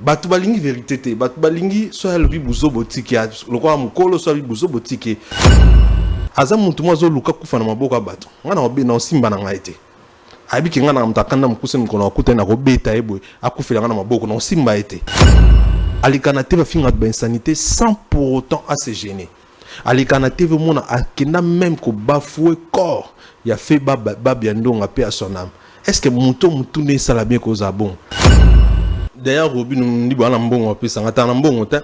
Batu balingi vérité te, batu balingi soit le bibuzo botiki, le quoi mukolo soit le bibuzo botiki. Aza muntu mwazo luka kufa na maboka batu. Ngana obe na osimba na ngaite. Abi ki ngana mtakanda mkuse mkono wakuta na kobeta ebo akufela ngana maboko na osimba ete. Alikana teve finga de insanité sans pour autant à se gêner. Alikana teve mona akenda même ko bafouer corps. Ya fait babiando ngapé à son âme. Est-ce que mutu ne sala bien ko za bon? D'ailleurs Robin Ndibo ana mbongo wapi sangata na mbongo ta.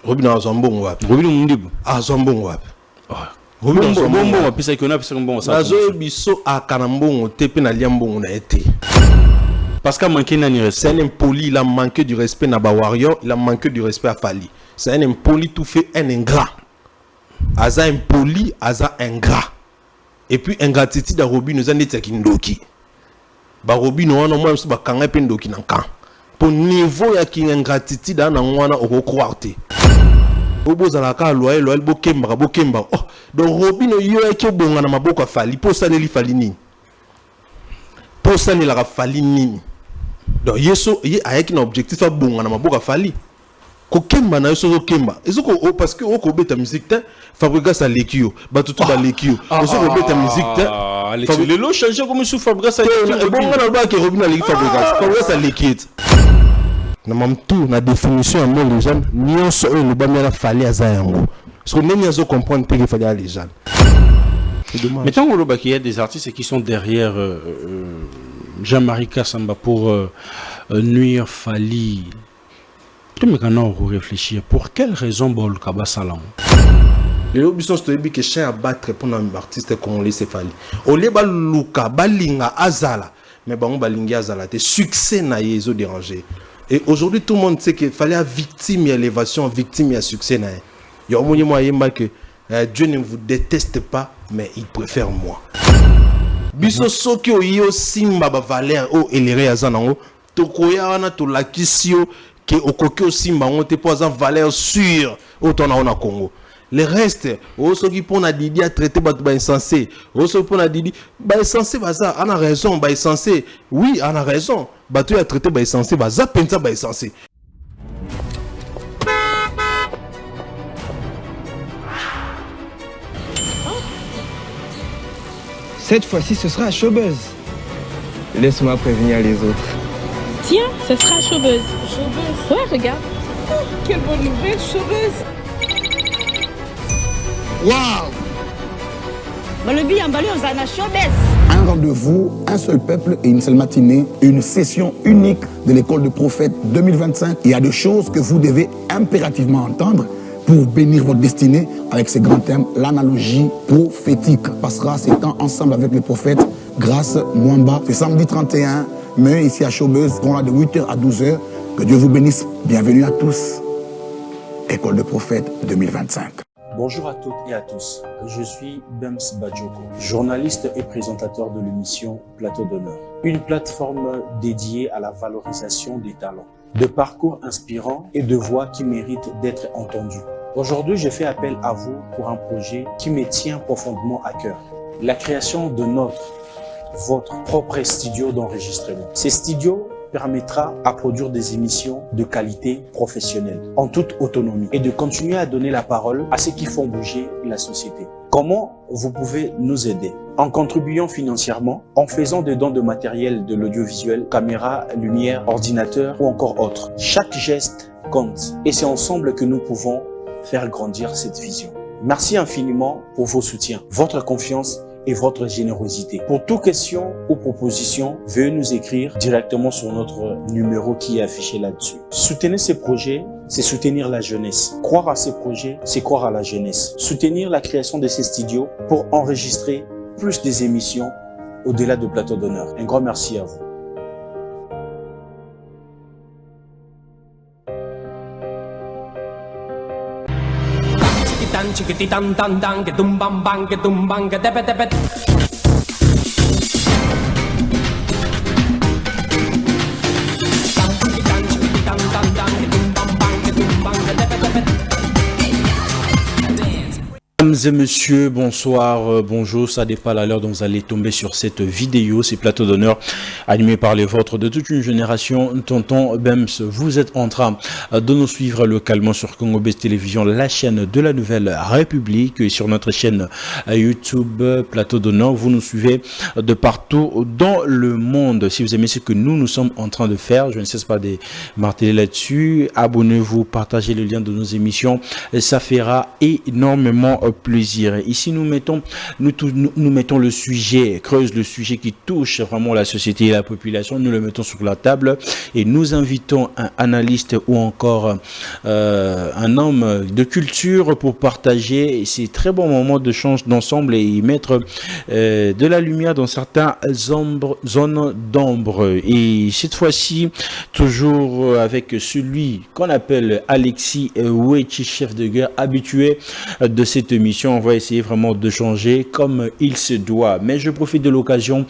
Robin azo mbongo wapi? Robin Ndibo azo mbongo wapi? Robin mbongo wapi sa kiona pisa mbongo sa. Azo biso akana mbongo te pe na lia mbongo na été. Parce qu'il a manqué de respect. C'est un impoli, il a manqué du respect à Warrior, il a manqué du respect à Fali. C'est un impoli, tout fait un ingrat. Aza impoli, aza ingrat. Et puis ingratitude à Robin nous a dit qu'il ndoki. Ba Robin nous a moins ba kanga pe ndoki nanka. Pour niveau ya ki ingratitude na ngwana oko croire. Obo za la ka loyal bokemba. Oh, donc Robin yo eke bonga na maboko Fali, po saneli Fali ni. Po saneli la Fali ni. Donc yeso ye avec un objectif à bon na maboka Fali ko kemba na yeso ko kemba ezoko parce que ko beta musique te Fabregas a lekio batutu ba lekio ezoko beta musique te le lo changer comme sous Fabregas a lekio bon na ba ke Robin a lekio Fabregas a lekio na mamtu na définition en les gens nyonso o no ba mera Fali azayango parce que même yazo comprendre que Fali a les gens. Mais tant qu'il y a des artistes qui sont derrière Jean-Marie Kassamba pour nuire Fali. Tu me connais réfléchir. Pour quelle raison Bol Kaba Salam? Les obisons se disent que chien à battre pour un artiste congolais c'est Fali. Au lieu de Luka, Balinga, Azala, mais bon, Balinga, Azala, tes succès n'a pas dérangé. Et aujourd'hui, tout le monde sait qu'il fallait victime et élévation, victime et succès. Il y a un moyen que Dieu ne vous déteste pas, mais il préfère moi. Biso soki oyo simba ba valeur o elere azanango tokoya wana to lakisio ke okoki o simba ngo te poza valeur sûre o tona ona Congo. Le reste o soki pona Didi a traité ba insensé o soki pona Didi ba insensé baza ana raison ba insensé oui ana raison ba tu a traité ba insensé baza pensa ba insensé. Cette fois-ci, ce sera à Showbuzz. Laisse-moi prévenir les autres. Tiens, ce sera à Showbuzz. Showbuzz? Ouais, regarde. Oh, quelle bonne nouvelle, Showbuzz. Waouh! Un rendez-vous, un seul peuple et une seule matinée, une session unique de l'école de prophète 2025. Il y a des choses que vous devez impérativement entendre pour bénir votre destinée avec ce grand thème, l'analogie prophétique. On passera ces temps ensemble avec les prophètes Grâce Mwamba. C'est samedi 31 mai ici à Showbuzz, on a de 8h à 12h. Que Dieu vous bénisse. Bienvenue à tous. École de prophète 2025. Bonjour à toutes et à tous. Je suis Bems Badjoko, journaliste et présentateur de l'émission Plateau d'honneur. Une plateforme dédiée à la valorisation des talents, de parcours inspirants et de voix qui méritent d'être entendues. Aujourd'hui, je fais appel à vous pour un projet qui me tient profondément à cœur. La création de votre propre studio d'enregistrement. Ce studio permettra à produire des émissions de qualité professionnelle, en toute autonomie, et de continuer à donner la parole à ceux qui font bouger la société. Comment vous pouvez nous aider? En contribuant financièrement, en faisant des dons de matériel de l'audiovisuel, caméra, lumière, ordinateur ou encore autre. Chaque geste compte et c'est ensemble que nous pouvons faire grandir cette vision. Merci infiniment pour vos soutiens, votre confiance et votre générosité. Pour toute question ou proposition, veuillez nous écrire directement sur notre numéro qui est affiché là-dessus. Soutenir ces projets, c'est soutenir la jeunesse. Croire à ces projets, c'est croire à la jeunesse. Soutenir la création de ces studios pour enregistrer plus des émissions au-delà de Plateau d'honneur. Un grand merci à vous. Mesdames et messieurs, bonsoir, bonjour, ça dépend à l'heure dont vous allez tomber sur cette vidéo, c'est Plateau d'honneur animé par les vôtres de toute une génération. Tonton Bems, vous êtes en train de nous suivre localement sur Congo Best Télévision, la chaîne de la Nouvelle République, et sur notre chaîne YouTube Plateau d'honneur. Vous nous suivez de partout dans le monde. Si vous aimez ce que nous sommes en train de faire, je ne cesse pas de marteler là-dessus. Abonnez-vous, partagez le lien de nos émissions, ça fera énormément plaisir. Ici nous mettons le sujet, creuse le sujet qui touche vraiment la société et la population, nous le mettons sur la table et nous invitons un analyste ou encore un homme de culture pour partager ces très bons moments de change d'ensemble et y mettre de la lumière dans certaines zones d'ombre. Et cette fois-ci, toujours avec celui qu'on appelle Alexis Wechi, chef de guerre habitué de cette émission. On va essayer vraiment de changer comme il se doit. Mais je profite de l'occasion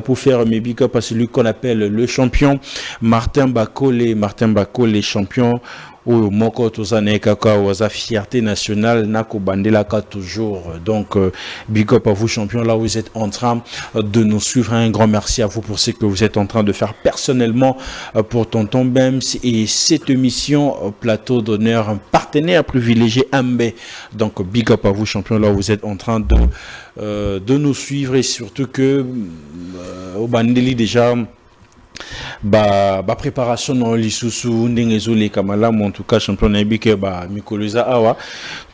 pour faire mes big up à celui qu'on appelle le champion, Martin Bakole. Martin Bakole, champion. Ou moko tozane kaka waza fierté nationale nako bandela ka toujours. Donc big up à vous champions, là où vous êtes en train de nous suivre. Un grand merci à vous pour ce que vous êtes en train de faire personnellement pour Tonton Bems et cette émission Plateau d'honneur, un partenaire privilégié Ambé. Donc big up à vous champions, là où vous êtes en train de nous suivre et surtout que au bandeli déjà préparation dans l'isusu ndengezo les kamala en tout cas champion nabike mikoloza awa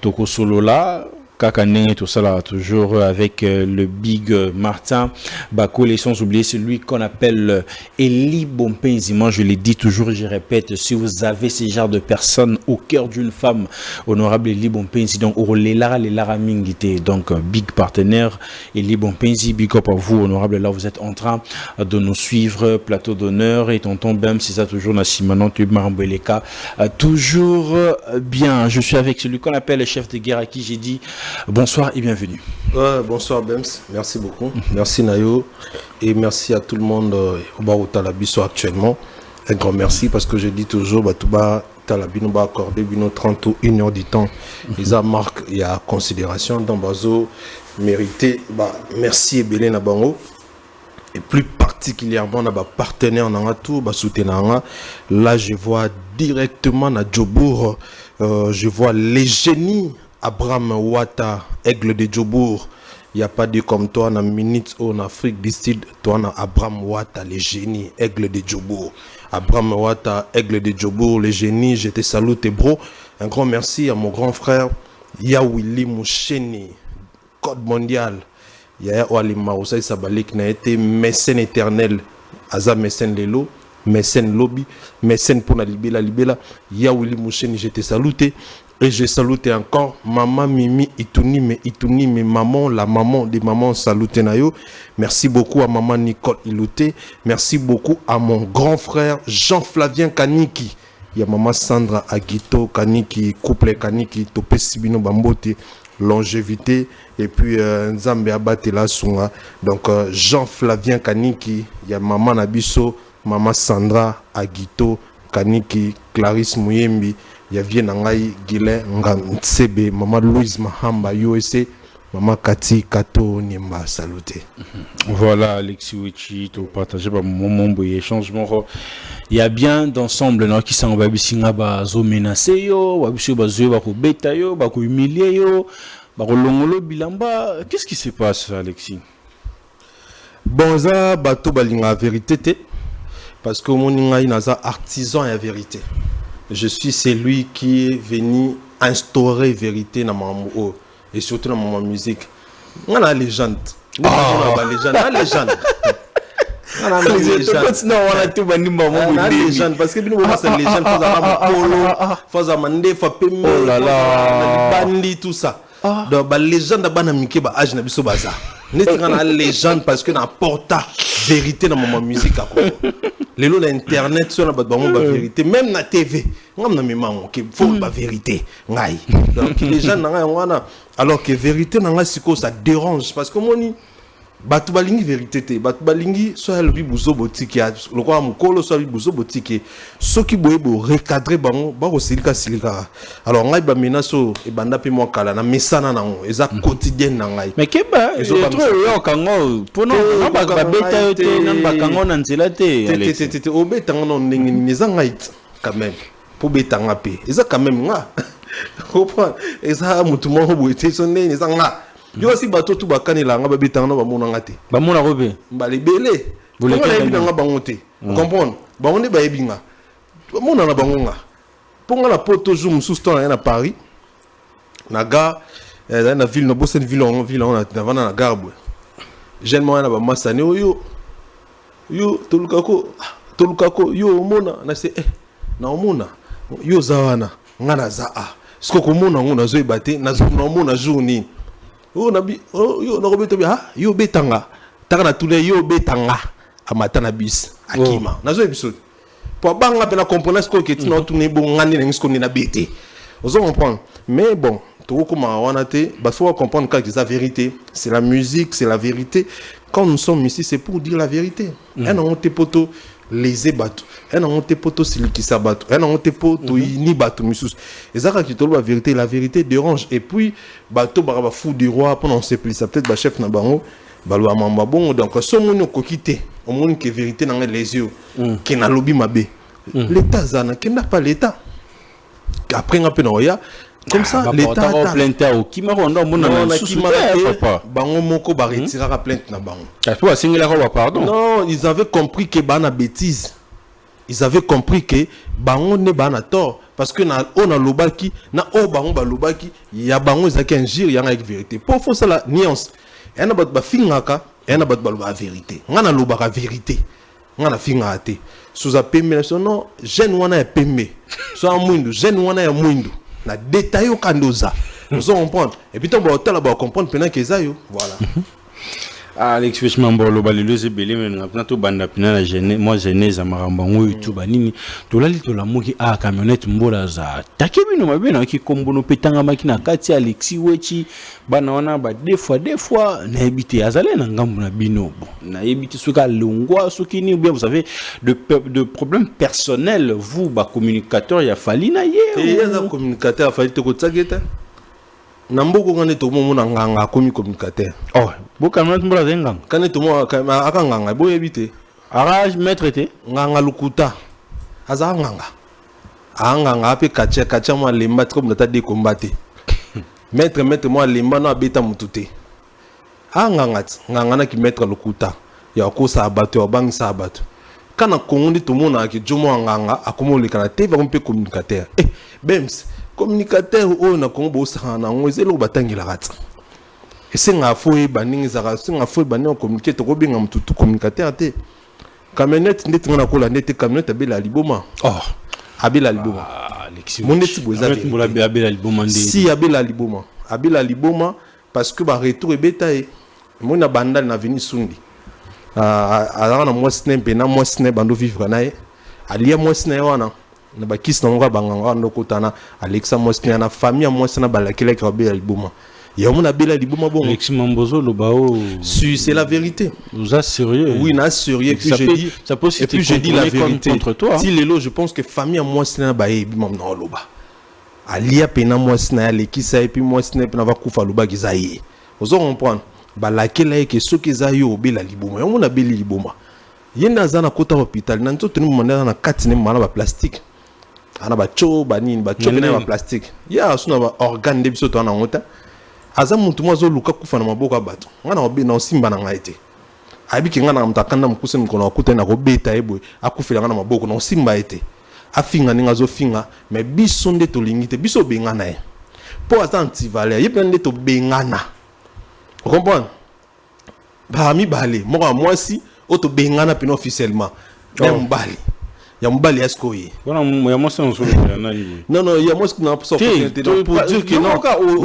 toko solo là Kakane, tout ça là, toujours avec le big Martin Bakole, sans oublier celui qu'on appelle Eli Bompenzi. Moi je l'ai dit toujours et je répète, si vous avez ce genre de personnes au cœur d'une femme, honorable Eli Bompenzi, donc les Lara Mingite, donc big partenaire Eli Bompenzi, big up à vous honorable, là vous êtes en train de nous suivre, Plateau d'honneur et Tonton Bem, c'est ça toujours Nassimanon, Marambeleka, toujours bien. Je suis avec celui qu'on appelle le chef de guerre à qui j'ai dit bonsoir et bienvenue. Bonsoir Bems, merci beaucoup. Merci Nayo et merci à tout le monde au bar au Talabiso actuellement. Un grand merci parce que je dis toujours Batouba Talabino va accorder 30 ou 1 heure du temps. Les marque il y a considération dans Bazo mérité. Merci et Belé Nabango. Et plus particulièrement nos partenaires dans tout soutenir. Là je vois directement na Djobour, je vois les génies. Abraham Wata, aigle de Djobour. Il n'y a pas de comme toi en minute en Afrique du Sud. Toi, on a Abraham Wata, le génie, aigle de Djobour. Abraham Wata, aigle de Djobour, le génie. Je te salue, tes bros. Un grand merci à mon grand frère, Yawili Moucheni, Code mondial. Yaya Wali Maroussa Sabalik n'a été mécène éternel. Aza mécène Lelo, mécène Lobby, mécène pour la Libela. Yawili Moucheni, je te salue. Et je salue encore maman Mimi Ituni, maman, la maman des mamans salute nayo. Merci beaucoup à maman Nicole Ilouté. Merci beaucoup à mon grand frère Jean-Flavien Kaniki. Il y a maman Sandra Aguito Kaniki, couple Kaniki, Topé Sibino Bambote, longévité. Et puis Nzambe Abatela Sunga. Donc Jean-Flavien Kaniki, il y a maman Nabiso, maman Sandra Aguito Kaniki, Clarisse Mouyembi. Il y a Vienangai, Guilain, Ntsebe, maman Louise Mahamba, USA, maman Kati, Kato, Nimba, saluté. Voilà, Alexis Wichi, tu partages par mon boye changement. Il y a bien d'ensemble qui sont babisinga bazo menacé yo, babisio bazo bako beta yo, bako humilier yo, bako longolo bilamba. Qu'est-ce qui se passe, Alexis? Bon, ça, bato balinga vérité, parce que mon inga naza artisan et vérité. Je suis celui qui est venu instaurer vérité dans ma musique et surtout dans ma musique. On a la légende. On a la légende. On a la légende. Parce que nous avons la légende. Faut avoir faut bandi tout ça. Donc la légende d'abord na mike ba âge na biso baza. N'est la légende parce que na porta vérité dans ma musique à Congo. Les lots d'internet sur la vérité, même na TV. On a mis qu'il faut la vérité. Donc les gens n'ont alors que vérité ça dérange parce que bato balingi vérité te bato balingi so alobi buzo botiki ya lokola mokolo so alobi buzo botiki soki boye bo recadrer bango bakosilika silika alors ngai bamena so ebanda mpe mwa kala na mesana nango eza quotidienne na ngai mais keba etro oyokango mpono babeta yo te nano bakango na nzela te obetanga no ndenge nini eza ngai te quand même po betanga mpe eza quand même nga comprendre eza motu moko boye te so ndenge eza nga yo aussi bato tu bakanela nga babetanga na bamona nga te bamona robe balebele boleka nga bango te comprendre bango nde bayebi nga bamona na bango nga mpo nga na po toujours mosusu to na Paris na gare na ville na boseni ville navanda na gare boye jeune moya na bamasani yo tolukako yo omona na se na omona yo za wana nga na za a siko komona ngo nazoyeba te naomona jour nini yo nakobeta bi yo betanga taka na tule yo betanga amata na bis akima nazo episode pour banga pe na comprendre ce que tu n'as tourné bon ngani na ngisko ni na bete ozo comprendre mais bon to ko ma wana te ba faut comprendre que c'est la vérité c'est la musique c'est la vérité quand nous sommes ici c'est pour dire la vérité un on te poto les bateaux un on te poto silikisa bateau un on te poto ni bateau misus ezaka ki to la vérité dérange et puis bateau ba fou du roi pendant se plus ça peut-être ba chef na bango balwa mamba bon donc so moni kokité au monde que vérité dans les yeux qui na lobby mabe l'état zana qui n'a pas l'état après un peu noya comme ça l'état a plainte au qui m'a rendu mon bango moko ba retirera plainte na bango toi singela ko pardon non ils avaient compris que bana bêtise ils avaient compris que bango ne bana tort parce que na on a lobaki na o bango ba lobaki ya bango ezaki injure ya avec vérité pour faut ça la nuance et na ba fingaka et na ba la vérité ngana lobaka vérité ngana finga te sous a pembe non jeune wana ya pembe so amundo jeune wana ya mundo na détail au kandoza nous on comprendre et puis on va hôtel là comprendre pendant que ça yo voilà Alex Fishmambo lo balilo zebele men na to banda pina na jeune moi jeunesse amaramba ngoyo tu banini to lali to la moki a camionnette mbola za takebino mabena ki kombono petanga makina kati Alexi wechi bana wana ba deux fois na ebité azale na ngambu na bino bon na ebité soka longwa sokini ou bien vous savez de problèmes personnels vous ba communicateur ya fali na ye et ya communicateur fali te ko tsageta na mboko ngane to mona nganga komi communicateur oh boka mna mbola zenga kane to mo aka nganga boye bité arrage maître te nganga lukuta aza nganga ape kacha mo lemba comme na ta de combattre maître mo lemba no abeta mutute nganga na ki maître lukuta ya ko sa abato ya bangi sa abato kana kongondi to mona ki jomo nganga akomoleka na te va mpe communicateur bems communicateur o na kongo bo sa na ngozelo batangila ratsa esenga foi baningi zaka senga foi baningi communiquer to ko binga mututu communicateur te camionnette ndeti ngana kola ndeti camionnette abela liboma abela liboma Alexis moneti boza abela liboma ndi si abela liboma parce que ba retour ebeta e mona bandal na veni sundi ala na mwasne pe na mwasne bando vivre na e alia mwasne wana na bakis na ngwa banganga ndoko tana Alexa mwasne na famille mwasne balakela ka abela liboma il y a mon abela liboma bon Alexis Mambozo le bao c'est la vérité vous êtes sérieux oui na sérieux puis je dis ça peut et puis je dis la vérité contre toi si lelo je pense que famille moi sina ba yebi mam na loba alia pena moi sina Alekisa et puis moi sina pena va kufa loba kizaye ozo comprendre ba lakela ke soki zayo obela liboma yo mon abeli liboma yenda zana kota hôpital na nzoto ni mona na katine mana ba plastique ana ba cho ba nini ba cho na ba plastique ya suna ba organe de biso to na ngota aza muntu mwazo luka kufa na maboko bato ngana obe na osimba na ngai te abiki ngana mtakanda mukuse mkono akuta na kobeta ebo akufela ngana maboko na osimba ete afinga ninga zo finga mais biso nde to lingite biso bengana e po ata antivaleur yepe nde to bengana vous comprenez ba mi balé moko mwasi auto bengana pino officiellement mbali ya mbali eskoyi bona ya mosi on solo na libi non ya mosi na pour dire que non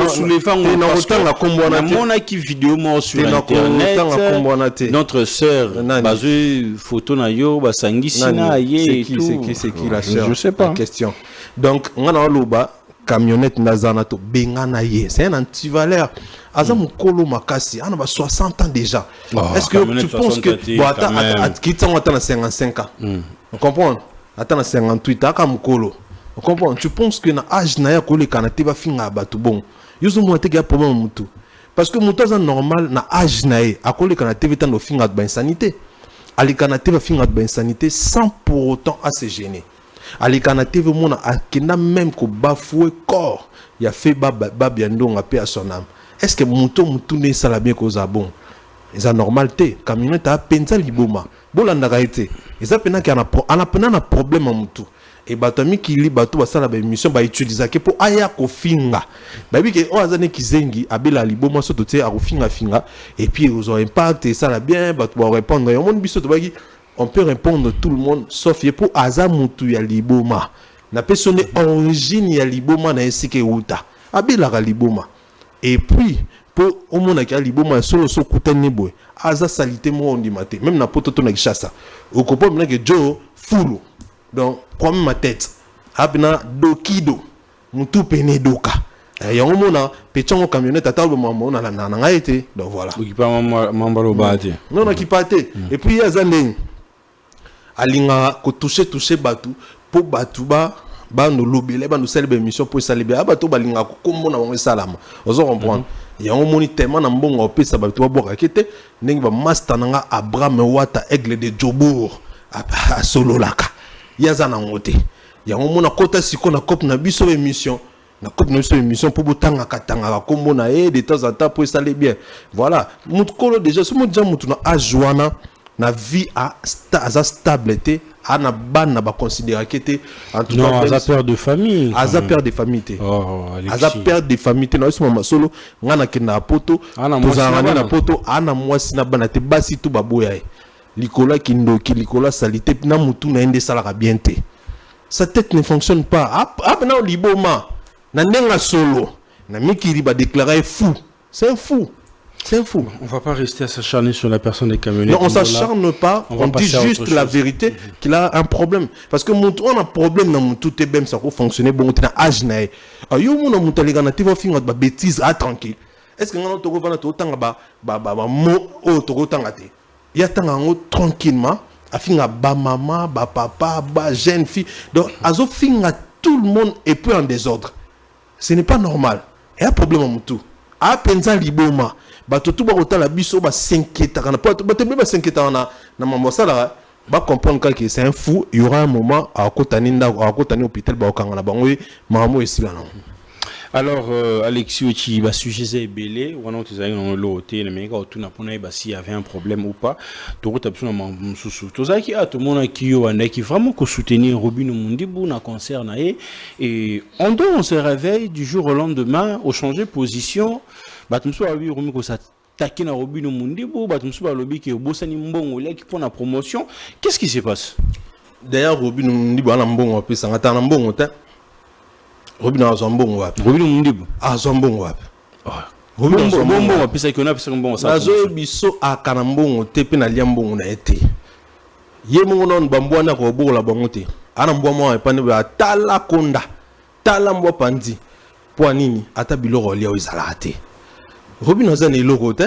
au soulevant na otanga kombona te mona ki vidéo mo sur internet notre sœur bazui photo na yo basangisi na ye c'est qui la sœur je sais pas question donc ngana loba camionnette nazana to bengana ye c'est un antivaleur aza mukolo makasi ana ba 60 ans déjà. Est-ce que tu penses que bon attends quitte à 55 ans. On comprend? Attends 58 aka mukolo. On comprend? Tu penses que na âge na ya ko le kanate ba finga batu bon. Yozo mo te ga problème mutu. Parce que mutu aza normal na âge na ye akole kanate vetan do finga ba insanité. Ali kanate va finga ba insanité sans pour autant à se gêner. Ali kanate ve mona akena même ko bafouer corps. Il a fait babiando a paix à son âme. Est-ce que mutu ne sala bien cause bon? C'est normalité. Camionnette a penza liboma. Bolanda été. Ils a pena qui a un problème à mutu. Et batami qui li bato basala ba émission ba utiliser pour aya ko finga. Ba bi ke o azane kizengi abela liboma so toté a ko finga et puis ils ont impact et ça la bien bato ba répondre. On monde biso to ba on peut répondre tout le monde sauf pour aza mutu ya liboma. Na personne origine ya liboma na esike uta. Abela ka liboma. Et puis pour au monde qui a liboma solo so kutani boy. Aza salité mo on dit maté même na poto to na kishasa. Au comprendre maintenant que Joe fulu. Donc comme ma tête abna dokido mutu pene doka yango mona pechongo camionnette atalo mama na na été donc voilà qui pas mambalo bate non qui pate et puis ya zandeng alinga ko toucher batu po batu ba no lobele ba no célébrer émission pour célébrer bato balinga ko kombo na wango salama ozo comprendre yango moni tellement na mbongo opesa batu ba boka kete ndenge ba master nanga Abraham Wata aigle de Jobour a solo laka yaza na ngote ya mona kota siko na cop na biso émission pour botanga katanga kombo na de temps en temps pour ça les bien voilà mutkolo déjà ce monde déjà mutuna ajoana na vie à stabilité ana bana ba considérer que en tout cas as peur de famille peur de famille peur de famille na ce moment solo ngana kena poto tozanga na poto ana mwasi na bana te basi tu baboya Likola kindoki, likola salité, na mutu na ende salaka bien te. Sa tête ne fonctionne pas. Na liboma, na nenga solo, na mikiri ba déclarer fou. C'est un fou. C'est un fou. On va pas rester à s'acharner sur la personne des camionnettes. Non, on s'acharne pas. On dit juste la vérité qu'il a un problème. Parce que mutu on a un problème dans mutu te bem ça ko fonctionner bon na âge na. Yo mo na mutu les na finga ba bêtise tranquille. Est-ce que ngana to ko vana to tanga ba mo o to ko tanga te. Il y a tant tranquillement afinga ba maman ba papa ba jeune fille donc azo finga tout le monde est peu en désordre. Ce n'est pas normal. Il y a un problème à mutu a penza liboma ba to ba otala biso ba s'inquiéter kana pas ba te ba s'inquiéter na mambo sala ba comprendre que c'est un fou. Il y aura un moment à kotani hôpital ba okanga na bango mamo esila na. Alors, Alexis, tu vas sujet belé, ou non, tu as un lot, tu as s'il y avait un problème ou pas, tu as absolument sous. Tu as qui a tout le monde qui vraiment soutenir Robin Mundibou na concert et on se réveille du jour au lendemain, au changer de position, bah tu me sois vu Robin ça taquer na Robin Mundibou, bah tu me sois lobby qui est bossani mbongo là qui prend la promotion. Qu'est-ce qui se passe? D'ailleurs, Robin Mundibou a mbongo puis ça ngata na mbongo ta. Robin Azambongo wapi? Robin Mundibu. Azambongo wapi? Robin Azambongo wapi? C'est qu'on a pris mbongo ça. Azo biso akanambongo tepe na liambongo na ete. Ye mongo non bambwa na ko bola bangote. Ana mbwa mo epane ba tala konda. Tala mbwa pandi. Po nini ata biloko lia izala te. Robin Azana eloko te.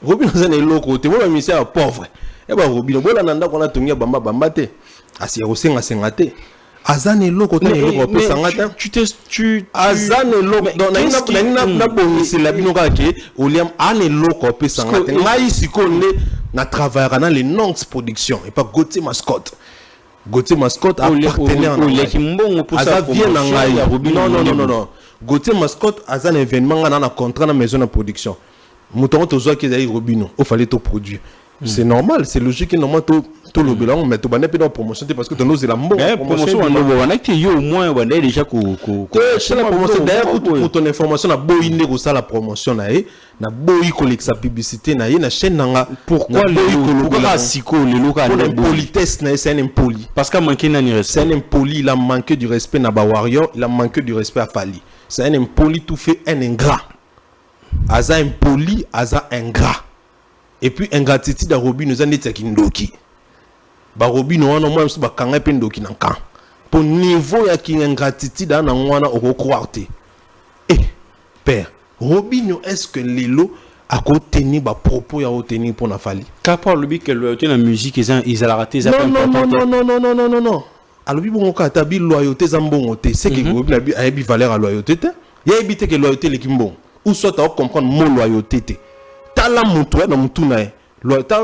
Robin Azana eloko te. Bo misia pauvre. E ba Robin bola nanda ko na tongia bamba te. Asi rosenga senga te. Azane loko te loko pesa ngata tu azane loko na bongisi la bino ka ke oliam ane loko pesa ngata ngai sikonde na travailler dans les Nonx production et pas Gauthier Mascotte a partenaire na non Gauthier Mascotte azane événement na contrat na maison de production mouton to zo ki dai Robino il fallait tout produire. C'est normal, c'est logique que normalement tout le bilan mais tu vas pas promotion parce que tu nous c'est la bonne promotion on a que au moins on a déjà c'est la promotion d'ailleurs pour ton information na boyinde ko ça la promotion na boyi collecte sa publicité na chaîne nanga pourquoi le siko le local pour l'impolitesse c'est un impoli parce qu'il manqué na respect c'est un impoli il a manqué du respect na ba warrior il a manqué du respect à Fali c'est un impoli tout fait un ingrat aza impoli aza ingrat. Et puis ingratitude à Robin nous a dit que ndoki ba Robin on a moins ba kanga pe ndoki na kan pour niveau ya ki ingratitude na ngwana o croire te eh père Robinho est-ce que lelo a tenir ba propos ya tenir pour na fali Car par le que loyauté la musique ils a raté ça non alors bi bon ka ta bi loyauté zambongo te c'est que Robinho a bi valeur à loyauté te ya éviter que loyauté les kimbon ou soit tu comprendre mon loyauté te tala mutu na mutu na loyauté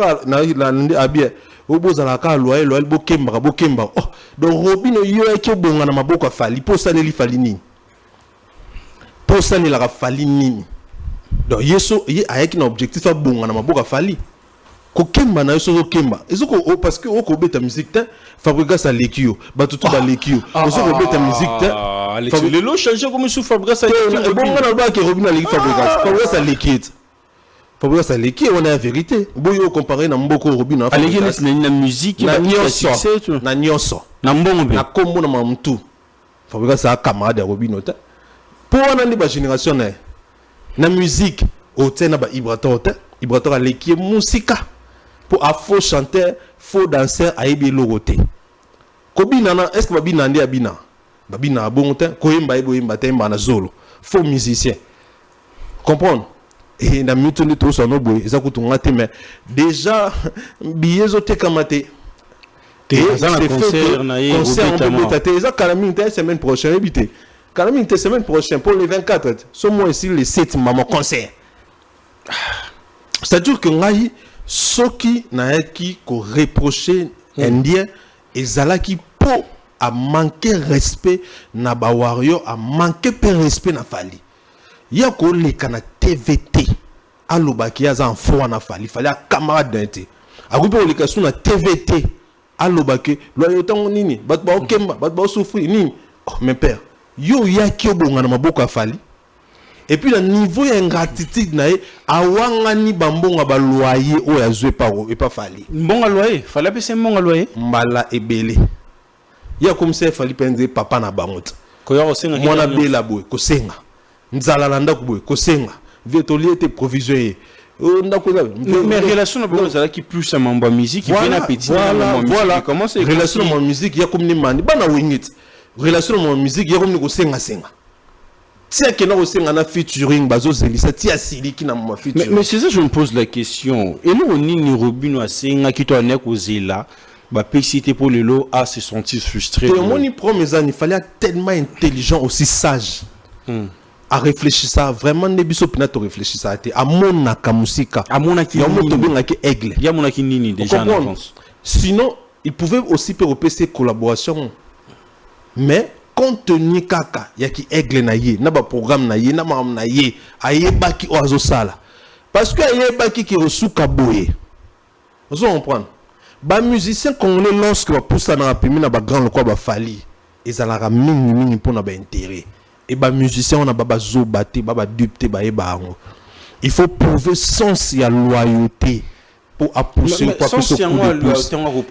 na abia obozala ka loyal bokemba oh donc Robinho yo eki bonga na maboko fali po saleli fali nini po saleli la fali nini donc yeso ye ayeki na objectif a bonga na maboko fali ko kemba na yeso kemba ezoko parce que o ko beta musique te Fabregas a lekio batutu ba lekio ozo ko beta musique te lelo changer comme sous Fabregas a lekio bonga na ba ke Robinho a lekio Fabregas a lekio Fabregas a lekio on a la vérité boyo comparer na mboko Robinho a lekio na musique na nyonso na mbongo na kombo na mamtu Fabregas a camarade de Robinho te pour on a ni ba génération na musique au tena ba Ibrator a l'équipe musika pour a faux chanteur faux danseur a ebi logoté kobina na est-ce que babina ndi abina babina bon te koyemba eboyemba temba na zolo faux musicien comprendre et na mutu ndi to so no boy eza kutunga te mais déjà biyezo te kamate ça na concert na ye concert eza kalamine te semaine prochaine ebité kalamine te semaine prochaine pour les 24 so moi ici les 7 maman concert. C'est-à-dire que ngai soki na eki ko reprocher indien ezalaki po a manquer respect na ba wario a manquer pe respect na fali ya ko leka na TVT alobaki aza enfant na fali a camarade d'inte akupe oleka su na TVT alobaki loyauté nini bat ba okemba bat ba souffrir nini oh mon père yo ya ki obonga na maboko afali. Et puis le niveau d'ingratitude nae awangani bambonga ba loyer o ya zwe paro et pas fali. Mbonga loyer, fallait payer mbonga loyer. Mbala ebele. Ya comme ça fallait payer papa na bangote. Ko ya osenga mwana bela boy ko senga. Nzala landa ko boy ko senga. Vetolier te provisionné. Mais relation na qui plus à mamba musique qui vient à petit voilà comment c'est relation na musique ya comme ni mani bana wingit. Relation na musique ya comme ni ko senga. Mais c'est ça je me pose la question. Et nous on ni Robinho asenga qui toi nek ozela ba pécité pour le lot à se sentir frustré. Et mon il fallait être tellement intelligent aussi sage. À réfléchir ça vraiment nebiso pinato réfléchir ça à mon nakamusika à mon aki aigle. Il y a mon aki nini déjà en France. Sinon il pouvait aussi faire ses collaborations. Mais compte tenu kaka yaki aigle na ye na ba programme na ye na mam na ye ayebaki oazo sala parce que ayebaki ki osuka boye ozo comprendre ba musicien congolais lorsque ba poussa na pemi na ba grand lokwa ba fali ezalaka mingi pour na ba intérêt et ba musicien on a ba zo baté ba dupte ba ebango il faut prouver sens ya loyauté pour approcher pour approcher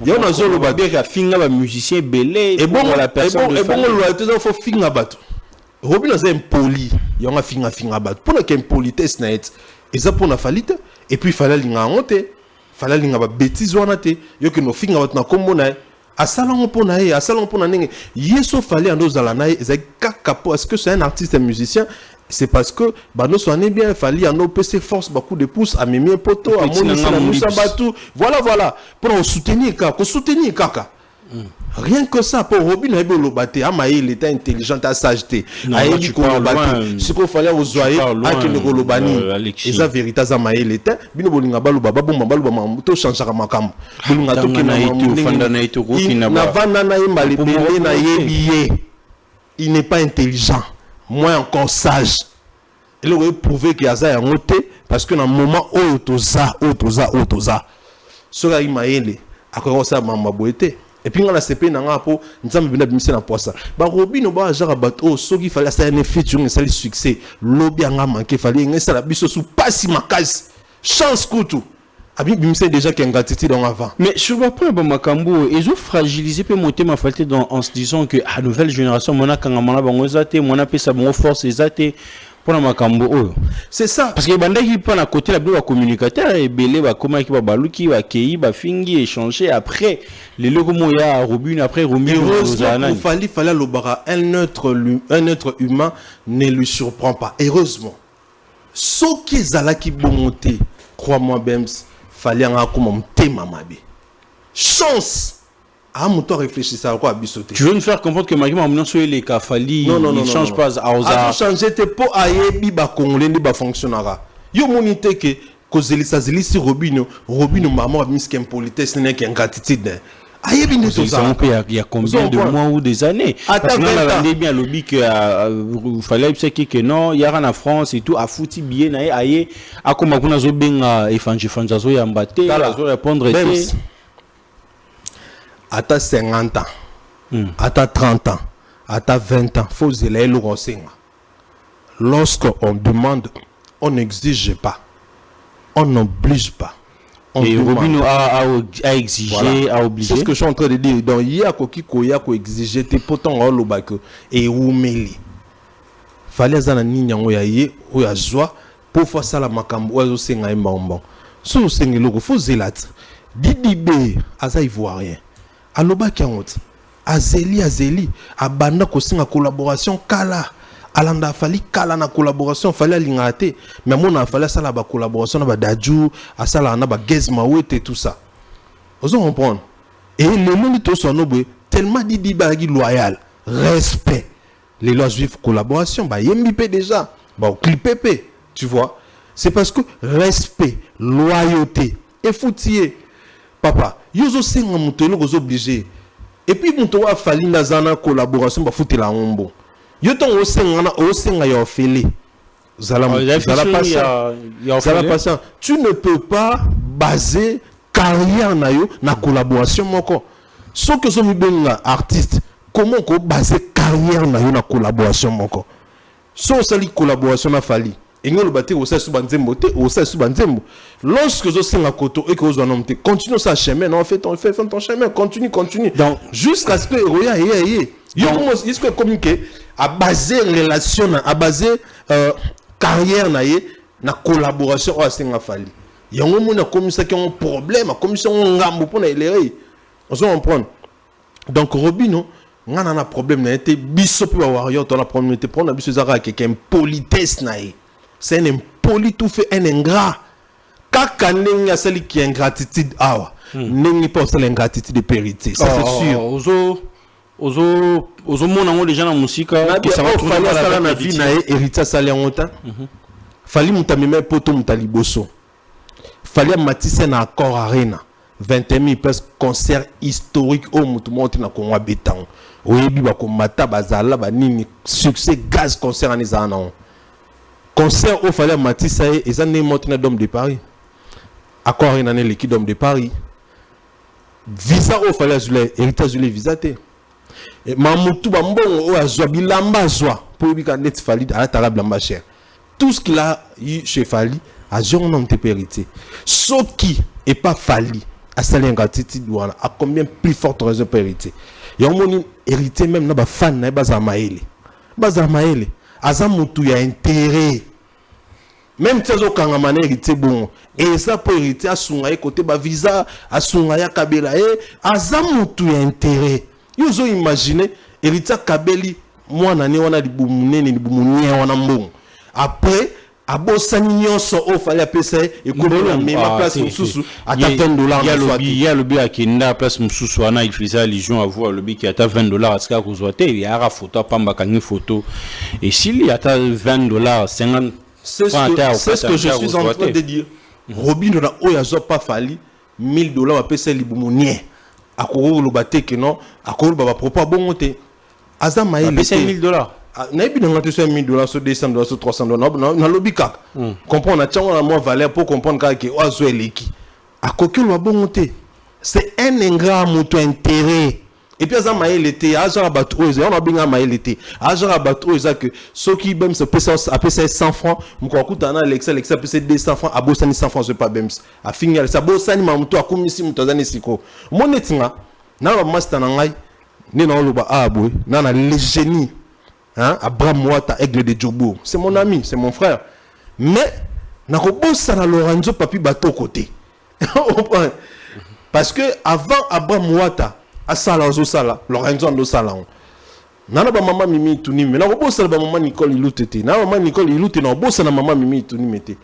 il y a un zolo ba bien finga ba musicien belé et bon la personne et bon loyauté il faut finga bato Robinho c'est impoli il y a un finga bato pour que impolitesse na et ça pour na falite et puis fallait linga honte fallait linga ba bêtise wana te yo que no finga bato na kombo na asalon pour na e asalon pour na ndenge yeso fallait andozala na e kaka parce que c'est un artiste un musicien. C'est parce que nous sommes bien, il fallait en PC force beaucoup de pouces à Mimi Poto, à Moni Batou. Voilà. Pour soutenir Kaka. Rien que ça, pour Robinho Lobaté, il était intelligent, à sageté. Il fallait aux oreilles, à Kilogolobani. Et ça, vérité, ça m'a été. Bino Bolinga Baluba, Babou Baluba, tout changera ma cam. Il n'est pas intelligent. Moi encore sage. Il aurait prouvé qu'il y a ça un côté parce que dans le moment où toza. Cela il m'a aidé. À quoi ça m'a boité. Et puis on a CP na ngapo nzambe bina bimisa na poisa. Ba Robinho ba jara bato soki fallait ça un featuring ça le succès. Lobby anga manqué fallait ngesa la biso sous pas si makasi. Chance kutu. Abi bimisa déjà qu'il y a ingratitude avant. Mais sur le point ba makambo ils ont fragilisé peut monter ma falte en se disant que la nouvelle génération mona kanga mona bango zate mona pesa bango force ezate pour la makambo oyo. C'est ça parce que banda qui prend à côté la ba communicateur et belé ba comment qui ba baluki ba kei ba fingi échanger après les logos moya Robinho après Romeo il fallait le bara un être humain ne lui surprend pas heureusement. soki ezalaki bongo te crois-moi Bems fallait nga koma mtema mabe chance à moto réfléchir ça quoi bisoté. Tu veux nous faire comprendre que Macky Mamounan soit les Kafali il change pas à Oza changer te po ayebi ba congolais ni ba fonctionnera yo monité que kozeli si Robino maman a mis qu'un politesse n'est qu'un gratitude ayebi ne tout ça il y a combien de mois ou des années parce que on a bien lobby que fallait que non il y a en France et tout a fouti bien na aye a comme kuna zo benga efanje zo ya mbate zo répondre était à ta 50 ans, à ta 30 ans, à ta 20 ans, faut zéler le renseignement. Lorsqu'on demande, on n'exige pas, on n'oblige pas. On et Robino a exigé, voilà. A obligé. C'est ce que je suis en train de dire. Donc, il y a quoi exiger, t'es potent en l'obak et où mêler. Fallait zana ninya oyaye oya joie pour faire ça la makambo oya senga mbambo. So senga loko faut zélat. Didibé aza ivoirien. Aloba kiangot azeli abanda kosinga collaboration kala alanda fali kala na collaboration fali alingate mais mona fali sala ba collaboration na ba daju asala na ba gezma wete tout ça vous comprenez et le monde tout son obé tellement dit bagi loyal respect les lois juives collaboration ba yembi déjà ba clipé tu vois c'est parce que respect loyauté et foutier papa yozo senga mutelo gozo obligé et puis muto wa fali na zana collaboration ba futela ngombo yo ton o senga ya ofele zala patient tu ne peux pas baser carrière na yo na collaboration moko so que so mi benga artiste comment ko baser carrière na yo na collaboration moko so sali collaboration na fali et nous le bâtir au sein subanzembo lorsque je suis à côté et que vous en avez continue sa chemin non fait ton chemin continue donc jusqu'à ce que est-ce que communiquer à baser relation à baser carrière na collaboration au sein fali il y a un monde comme ça qui ont un problème comme ça on ngambo pour les on se comprend donc Robino on a un problème na été bisopi wa warrior on a problème était prendre biso zara quelqu'un politesse na c'est un impoli tout fait un ingrat kaka nenga celle qui ingratitude awa nengi pas celle ingratitude de périté ça c'est sûr ozo mona les gens na musika qui ça va trouver dans la vie na héritier sali ngota fali mutamime poto mutaliboso fali matisse na accord arena 21 000 presque concert historique au mutumonte na Congo Béton oyebi ba komata bazala ba nini succès gaz concert en ezana concert au fallait Matisse et ça n'est monté d'homme de Paris accord une année l'équipe d'homme de Paris visa au fallait héritage de visa té et mamutu bambongo o azwa bilamba zwa pour bika net fali à la table lamba cher tout ce qu'il a eu chez Fali a genre non te périté ce qui est pas Fali à saler ingratitude douana a combien plus forte raison périté y a mon hérité même na ba fan na bazamaele azamutu ya intérêt même tsazo kangamane hérité bon et ça pour hériter asunga côté ba visa asunga ya kabela azamutu ya intérêt yozo imaginer hérité kabeli mwana ne wana libumunene libumunye wana mbongo après abosani nyonso o fallait apesa et la même place mususu à $20 il y a le bi akinda place mususu ana il faisait allusion à voir le bi qui a $20 à ce qu'a kozwate il y a ra photo pamba kangi photo et s'il y a $20 50 c'est ce que je suis en train de dire Robino na oya zo pas fali $1000 apesa libumunye akoro lo bate que non akoro baba propos bongote azama il apesa $1000 n'ayez pas $5,000 sur $200 sur $300 na lobika comprendre na la moins valeur pour comprendre que oazo eleki akoki lo bongote c'est un ingrat moto intérêt et puis azama il était azara batouze on a binga ma il était azara batouze que ceux qui bem se pesa apesa 100 francs mukokuta na l'excel pesa 200 francs abosani 100 francs pas bem a finir ça bosani mamuto akomisi mutazani siko monetinga na ba master na ngai ni na loba abwe na le génie. Hein? Abraham Ouattara, aigle de Djobo. C'est mon ami, c'est mon frère. Mais, Nakobosa na Lorenzo Papi Bato côté. Parce que avant Abraham Ouattara, à Sala, Lorenzo Ando Sala. nana ba maman Mimi Ituni mais na bossa ba maman Nicole Ilutete na maman Nicole Ilutete na bossa na maman Mimi Ituni mete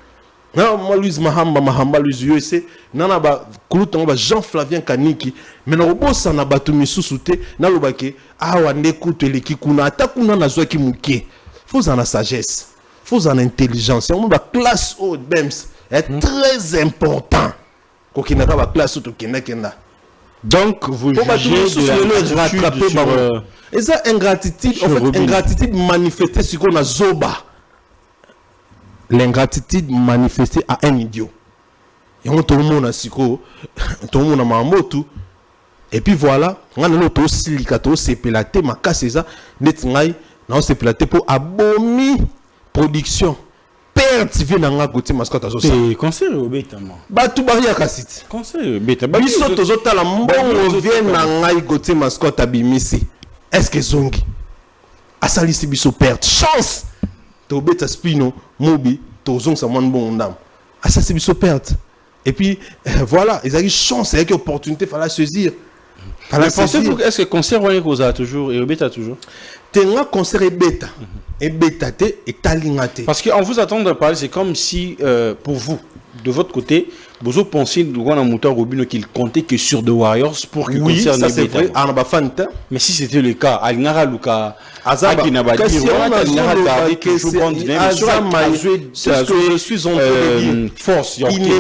na maman Louise Mahamba Louise USA nana ba kuluta ba Jean Flavien Kaniki mais na bossa na batu misusu te na lobake awa ndekutu eleki kuna ata kuna na zwaki muke faut en la sagesse faut en intelligence on ba classe haute BEMS est très important ko kinaka ba classe haute kenda. Donc, vous jugez de rattraper sur... Et ça, ingratitude, en fait, ingratitude manifestée sur qu'on a zoba. L'ingratitude manifestée à un idiot. Et on tout le monde a siko, tout le monde a mamotu. Et puis voilà, on a l'autre silicato, c'est pélaté, ma casse ça, net ngai, non c'est pélaté pour abomi production. Perte vient dans la côté mascotte à ça. C'est conseil au bêta moi. Bah tout barrière cassite. Conseil au bêta. Biso tozota la mbongo vient dans la côté mascotte à bimisi. Est-ce que zongi asalisi biso perte chance to bêta spino mobi to zong sa mon bon ndam. Asalisi biso perte. Et puis voilà, ils ont eu chance avec opportunité fallait saisir. Est-ce que concert on est toujours et au bêta toujours? Tenga concert et bêta. Et bêta et talingate. Parce qu'on vous attend de parler, c'est comme si pour vous, de votre côté, vous pensez qu'il comptait que sur The Warriors pour que oui, ça c'est vrai. Mais si c'était le cas, Alnara Luka, force, il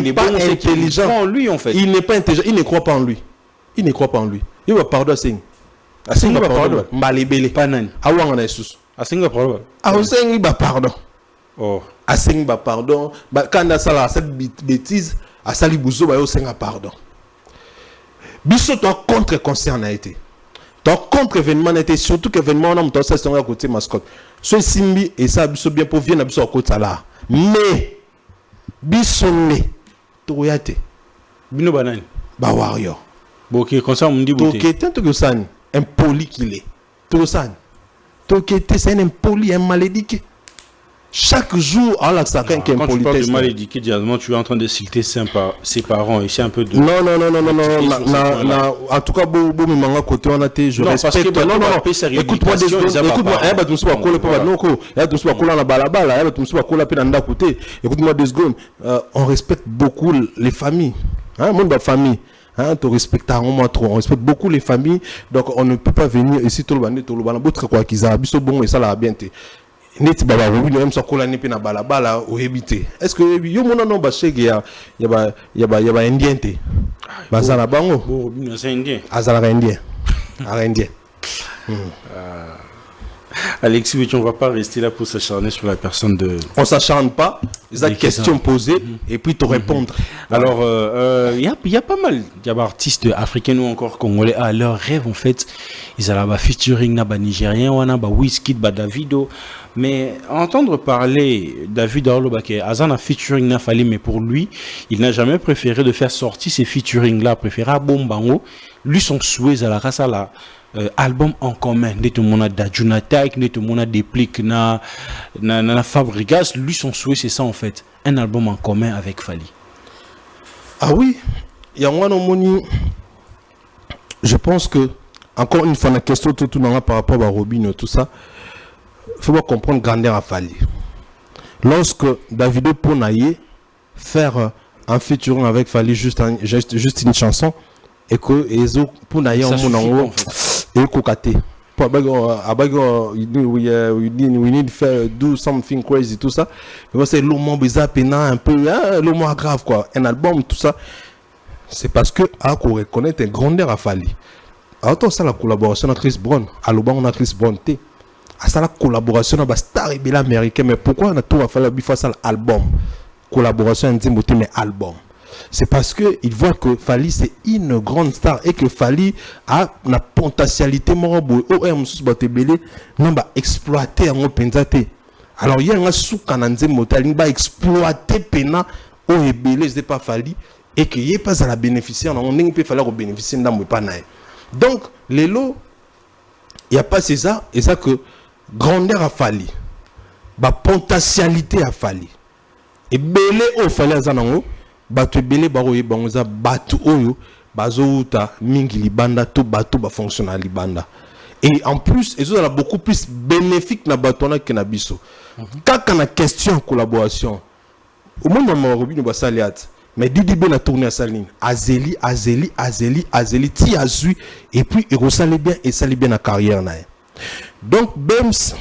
n'est pas intelligent. Lui en fait. Il n'est pas intelligent. Il ne croit pas en lui. Il ne croit pas en lui. Il va pardon à Sing. À Sing va pardon. Malébélé. Panan. Awang na Jesus. Asenga pardon. Asenga ba pardon. Oh. Asenga ba pardon. Quand on a cette bêtise, à sali bouzo ba yo senga pardon. Biso toi contre concert na été. Ton contre événement na été surtout que événement on a monté ça sur côté mascotte. So simbi et ça biso bien pour venir biso côté là. Mais biso ne toyate. Bino banane. Ba warrior. Boké concert mundi boté. Toké tant que ça impoli qu'il est. Tout ça. C'est un impoli, un malédiqué. Chaque jour, à la sacan qui est quand tu parles de malédiqué, directement, tu es en train de citer ses parents et c'est un peu de... Non. En tout cas, bon, mais côté, on a été, je respecte. Non. Écoute-moi des secondes. Écoute-moi deux secondes. On respecte beaucoup les familles. Monde de famille. Tu respectes trop. On respecte beaucoup les familles, donc on ne peut pas venir ici tout le monde d'autres quoi qu'ils a biso bon et ça la bien te. Net baba oui même ça kola ni pe na balabala o hebité. Est-ce que yo mona no ba chege ya ba indien te. Bazala bango. Bon, c'est indien. Azala indien. Indien. Alexis, on ne va pas rester là pour s'acharner sur la personne de... On ne s'acharne pas, il y a des questions posées et puis te répondre. Alors, il y a pas mal d'artistes africains ou encore congolais à leur rêve en fait. Ils ont la featuring na nigérien, on a Wizkid, Davido. Mais entendre parler David Arlobake, Azana featuring na Fali, mais pour lui, il n'a jamais préféré de faire sortir ces featuring-là, préféré à Bombango. Lui, son souhait, à la race à la album en commun. N'est tout le monde a Junatak, n'est tout le monde a déplique na Fabrigas. Lui, son souhait, c'est ça en fait. Un album en commun avec Fali. Ah oui, il y a un moment, je pense que, encore une fois, la question tout par rapport à Robin, tout ça, il faut comprendre grandeur à Fali. Lorsque Davido Ponaye faire un featuring avec Fali juste une chanson et que Ezo Ponaye en monango et kokate. We need to do something crazy tout ça. Mais c'est le mot bizarre pena un peu le mot grave quoi. Un album tout ça. C'est parce que à qu'on reconnaît un grandeur à Fali. Alors ça la collaboration avec Chris Brown. À l'obang on a Chris Brown T. À ça la collaboration avec star et bel américain. Mais pourquoi on a tout à faire la biffa ça l'album collaboration intime mais album. C'est parce que il voit que Fali c'est une grande star et que Fali a la potentialité morobo o msus batebele non ba exploiter en penzate. Alors il y a un sous kananze motali ba exploiter pena o ebele c'est pas Fali et que y pas à la bénéficiaire on n'est pas falloir bénéficier ndambo pas nae. Donc les lots il y a pas c'est ça et ça que grandeur a Fali. Ba potentialité a Fali. Et belé o Fali azanango batu belé baroye bangoza batu oyo bazouta mingi libanda to batu ba fonctionner libanda Et en plus, ils ont beaucoup plus bénéfique na batona que na biso. Quand on a question collaboration, au moins on m'a rebi no basaliat. Mais Didi Ben a tourné à Saline. Azeli, ti azui, et puis il ressalait bien et salit bien la carrière. Donc, Bems,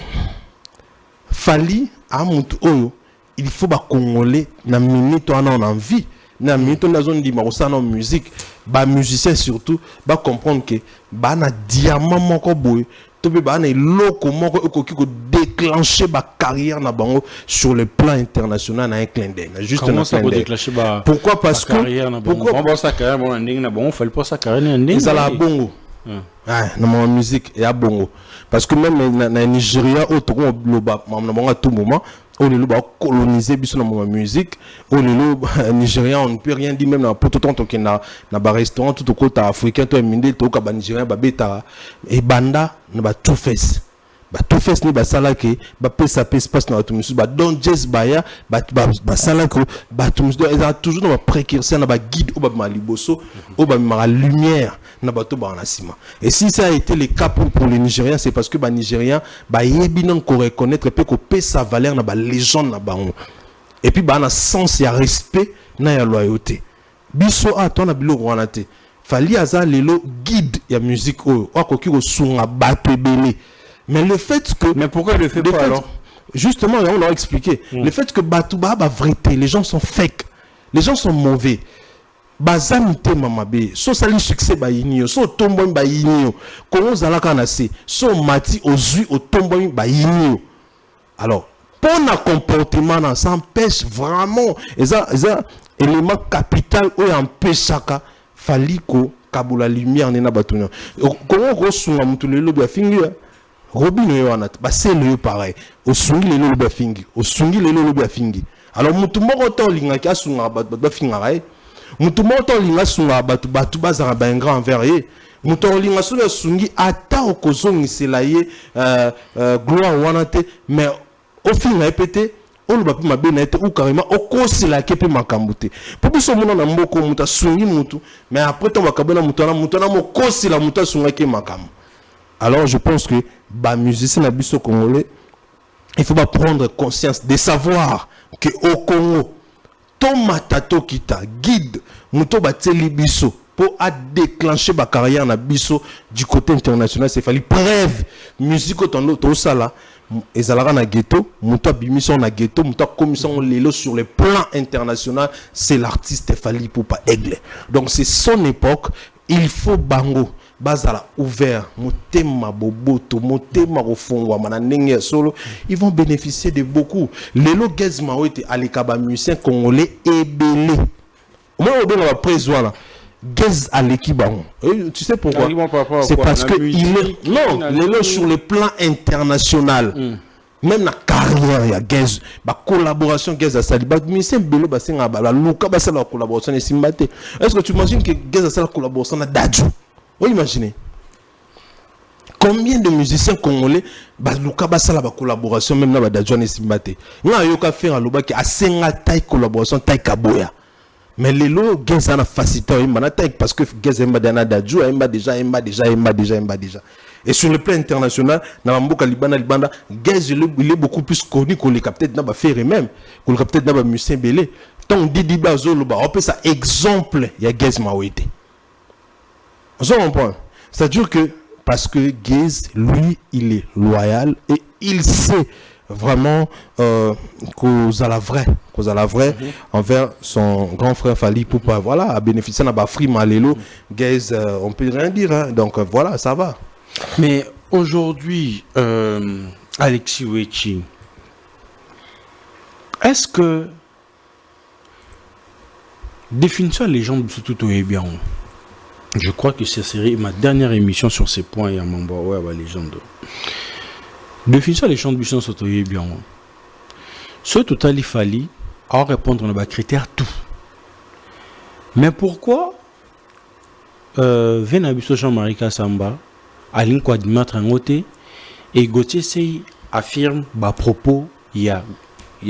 Fali, à Moutou, il faut que Congolais, na minute on a envie, na minute on a zone de en musique, bah musiciens surtout, bah comprendre que bah na diamant mon boy, to be bah na loko moko ko déclencher ma carrière na bango sur le plan international na un clin d'œil. Juste comment ça peut déclencher bah pourquoi parce que pourquoi bon ça carrière bon ending na bon fallait pas ça carrière ending ça la bongo. Ah, dans ma musique et à bongo parce que même na Nigeria au Togo loba à tout moment on est là coloniser biso na ma musique on est là Nigeria on ne peut rien dire même na poto tonto que na ba restaurant tout au côté africain to minde to ka ba Nigeria ba beta et banda na ba tout face ba tout face ni ba sala ke ba pesa passe na tout musu ba don jazz baya ba sala ko ba tout musu ils ont toujours na ba précurseur na ba guide au ba maliboso au ba ma lumière na ba to ba na sima. Et si ça a été le cas pour les Nigériens, c'est parce que ba Nigériens ba yebi non ko reconnaître pe ko pesa valeur na ba légende na ba on. Et puis ba na sens ya respect na ya loyauté. Biso a ton na bilo wana te. Fali aza lelo guide ya musique o akoki ko sunga ba pebele. Mais le fait que... Mais pourquoi le fait pas alors? Justement, on l'a expliqué. Le fait que Batouba ba vérité, les gens sont fake. Les gens sont mauvais. Bazamite mamabe. So sali succès ba yinio. So tombo ba yinio. Kongo zalaka na se. So mati ozui o tombo ba yinio. Alors, pour un comportement, ça empêche vraiment. Et ça, élément capital où empêche chaka. Faliko, kabula lumière nena batunya. Kongo rosunga mutulelo bia fingi. Robin Yohanat, c'est le pareil. Au sungi le lobe fingi, au sungi le lobe fingi. Alors mutumo autant linga ki asunga ba fingarai. Mutumo autant linga sunga batu bazara ba grand envers. Mutumo linga sungi ata okozongi selaye gloire wanate mais au finga pété on le bapi mabe na ete ou carrément okosi la kepe makambute. Pour biso mona na mboko muta sungi mutu mais après ton bakabona mutana mokosi la muta sunga ke makamu. Alors je pense que les musiciens nabiso congolais, il faut pas prendre conscience de savoir que au Congo, ton matato kita guide muto bateli biso pour déclencher ma carrière nabiso du côté international. C'est fallu preuve musique autant tout ça là. Ezalaka na ghetto, muto bimison na ghetto, muto commission lelo sur le plan international, c'est l'artiste Fally Ipupa Aigle. Donc c'est son époque, il faut bango. Bazala ouvert, motema boboto, motema rofongwa mananenge solo, ils vont bénéficier de beaucoup. Lelo Gezma oete alikaba musicien congolais ebele. Moi on va prévoir Gez Alekiba. Tu sais pourquoi? C'est parce que il est non, lelo sur le plan international. Même la carrière ya Gez, ba collaboration Gez asali ba musicien belo ba senga ba luka ba sala collaboration esimbate. Est-ce que tu imagines que Gez asala collaboration na Dadju? Vous imaginez combien de musiciens congolais baluka basala ba collaboration même na ba Dadjouane Simbate nga yoka faire aloba ki asenga taille collaboration taille kaboya mais lelo Geza na facilité imba na taille parce que Geza imba dana Dadjou imba déjà et sur le plan international na mboka libanda Geza il est beaucoup plus connu qu'on les peut-être na ba faire même qu'on peut-être na ba musicien belé tant Didi Bazolo ba on peut ça exemple ya Geza Mawete. On comprend. C'est-à-dire que parce que Gez, lui, il est loyal et il sait vraiment cause à la vraie envers son grand frère Fally Ipupa. Voilà, à bénéficier de la free Malélo, Gez, on peut rien dire. Hein. Donc voilà, ça va. Mais aujourd'hui, Alexis Wechi, est-ce que définition légende tout est bien? Je crois que ce serait ma dernière émission sur ces points. Il y a mon ouais, bah, légende. Définition les champs de buisson sont bien. Ce total il fallait en répondre à nos critères tout. Mais pourquoi Venabiso Jean-Marie Kassamba, Aline Kouadimatre Ngoté et Gauthier Sey affirme à propos il y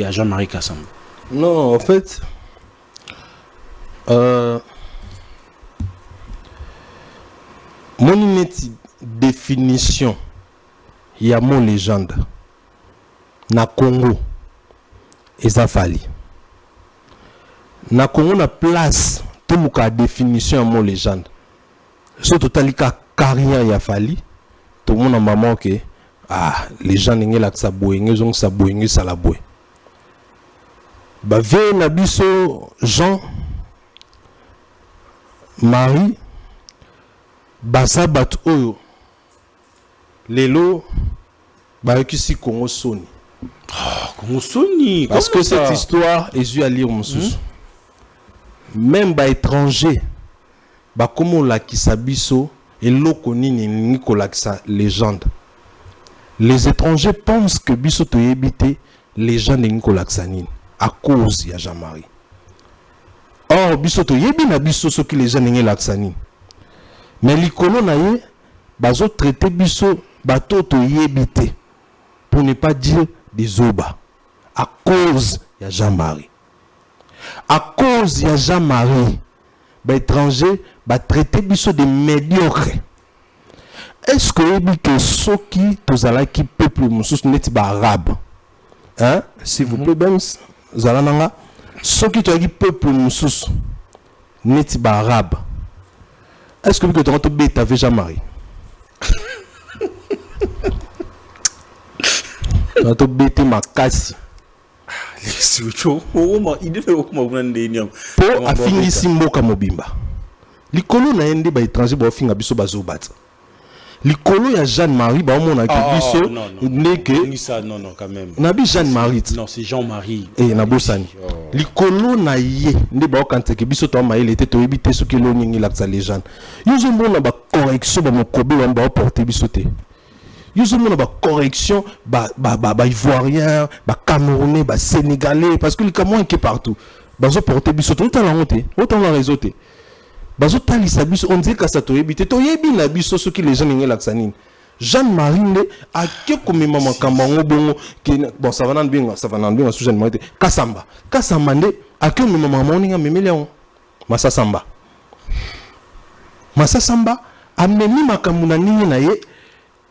a Jean-Marie Kassamba? Non, en fait. Mon définition ya mot légende na Congo eza Fally. Na Congo na place tout muka définition ya mot légende. So totalika carrière ya Fally, tout le monde a maman que les gens n'engagent la saboye, n'engagent saboye, n'engagent salaboye. Bah ve na biso Jean Marie basa bat oyo lelo ba yokisi Congo Soni. Congo Soni. Parce que cette histoire est due à lire mon sous. Même ba étranger ba comme la kisabiso et l'okoni ni la légende. Les étrangers pensent que biso to yebité légende ni kolaksanine à cause ya Jean-Marie. Or biso to yebi na biso so ki légende ni laksanine. Mais likolo na ye bazo traiter biso bato to yebité pour ne pas dire des oba à cause ya Jean-Marie. À cause ya Jean-Marie, ba étranger ba traiter biso de médiocre. Est-ce que ceux qui tozala qui peuple mususu net ba arabe, hein, s'il vous plaît, ben zalananga, ceux qui tozala qui peuple mususu net ba arabe. Est-ce que tu as to bête avec Jean-Marie? Tu as to bête ma casse. Pour affingi simboka mobimba. Likolo na yende ba étranger ba finga biso bazobat. Likolo ya Jean-Marie ba mona ke biso ndeke non quand même. Na bi Jean-Marie. Non, c'est Jean-Marie. Na bosani. Likolo na ye nde ba okante ke biso to maile était to ebité ce que l'on la sa légende. Yuzo mona ba correction ba mokobe ba ba porter biso te. Yuzo mona ba correction ba ivoirien, ba camerounais, ba sénégalais parce que le Cameroun est partout. Ba zo porter biso tout la honte, autant la réseau te. Bazo talisa biso on dit que ça to yebité to yebi na biso ce qui les gens ngela laksanine. Jean-Marie ne a que comme maman kambango bongo qui bon ça va nan bien sous Jean-Marie Kasamba ne a que maman moninga memeleon Massa Samba ameni makamuna nini na ye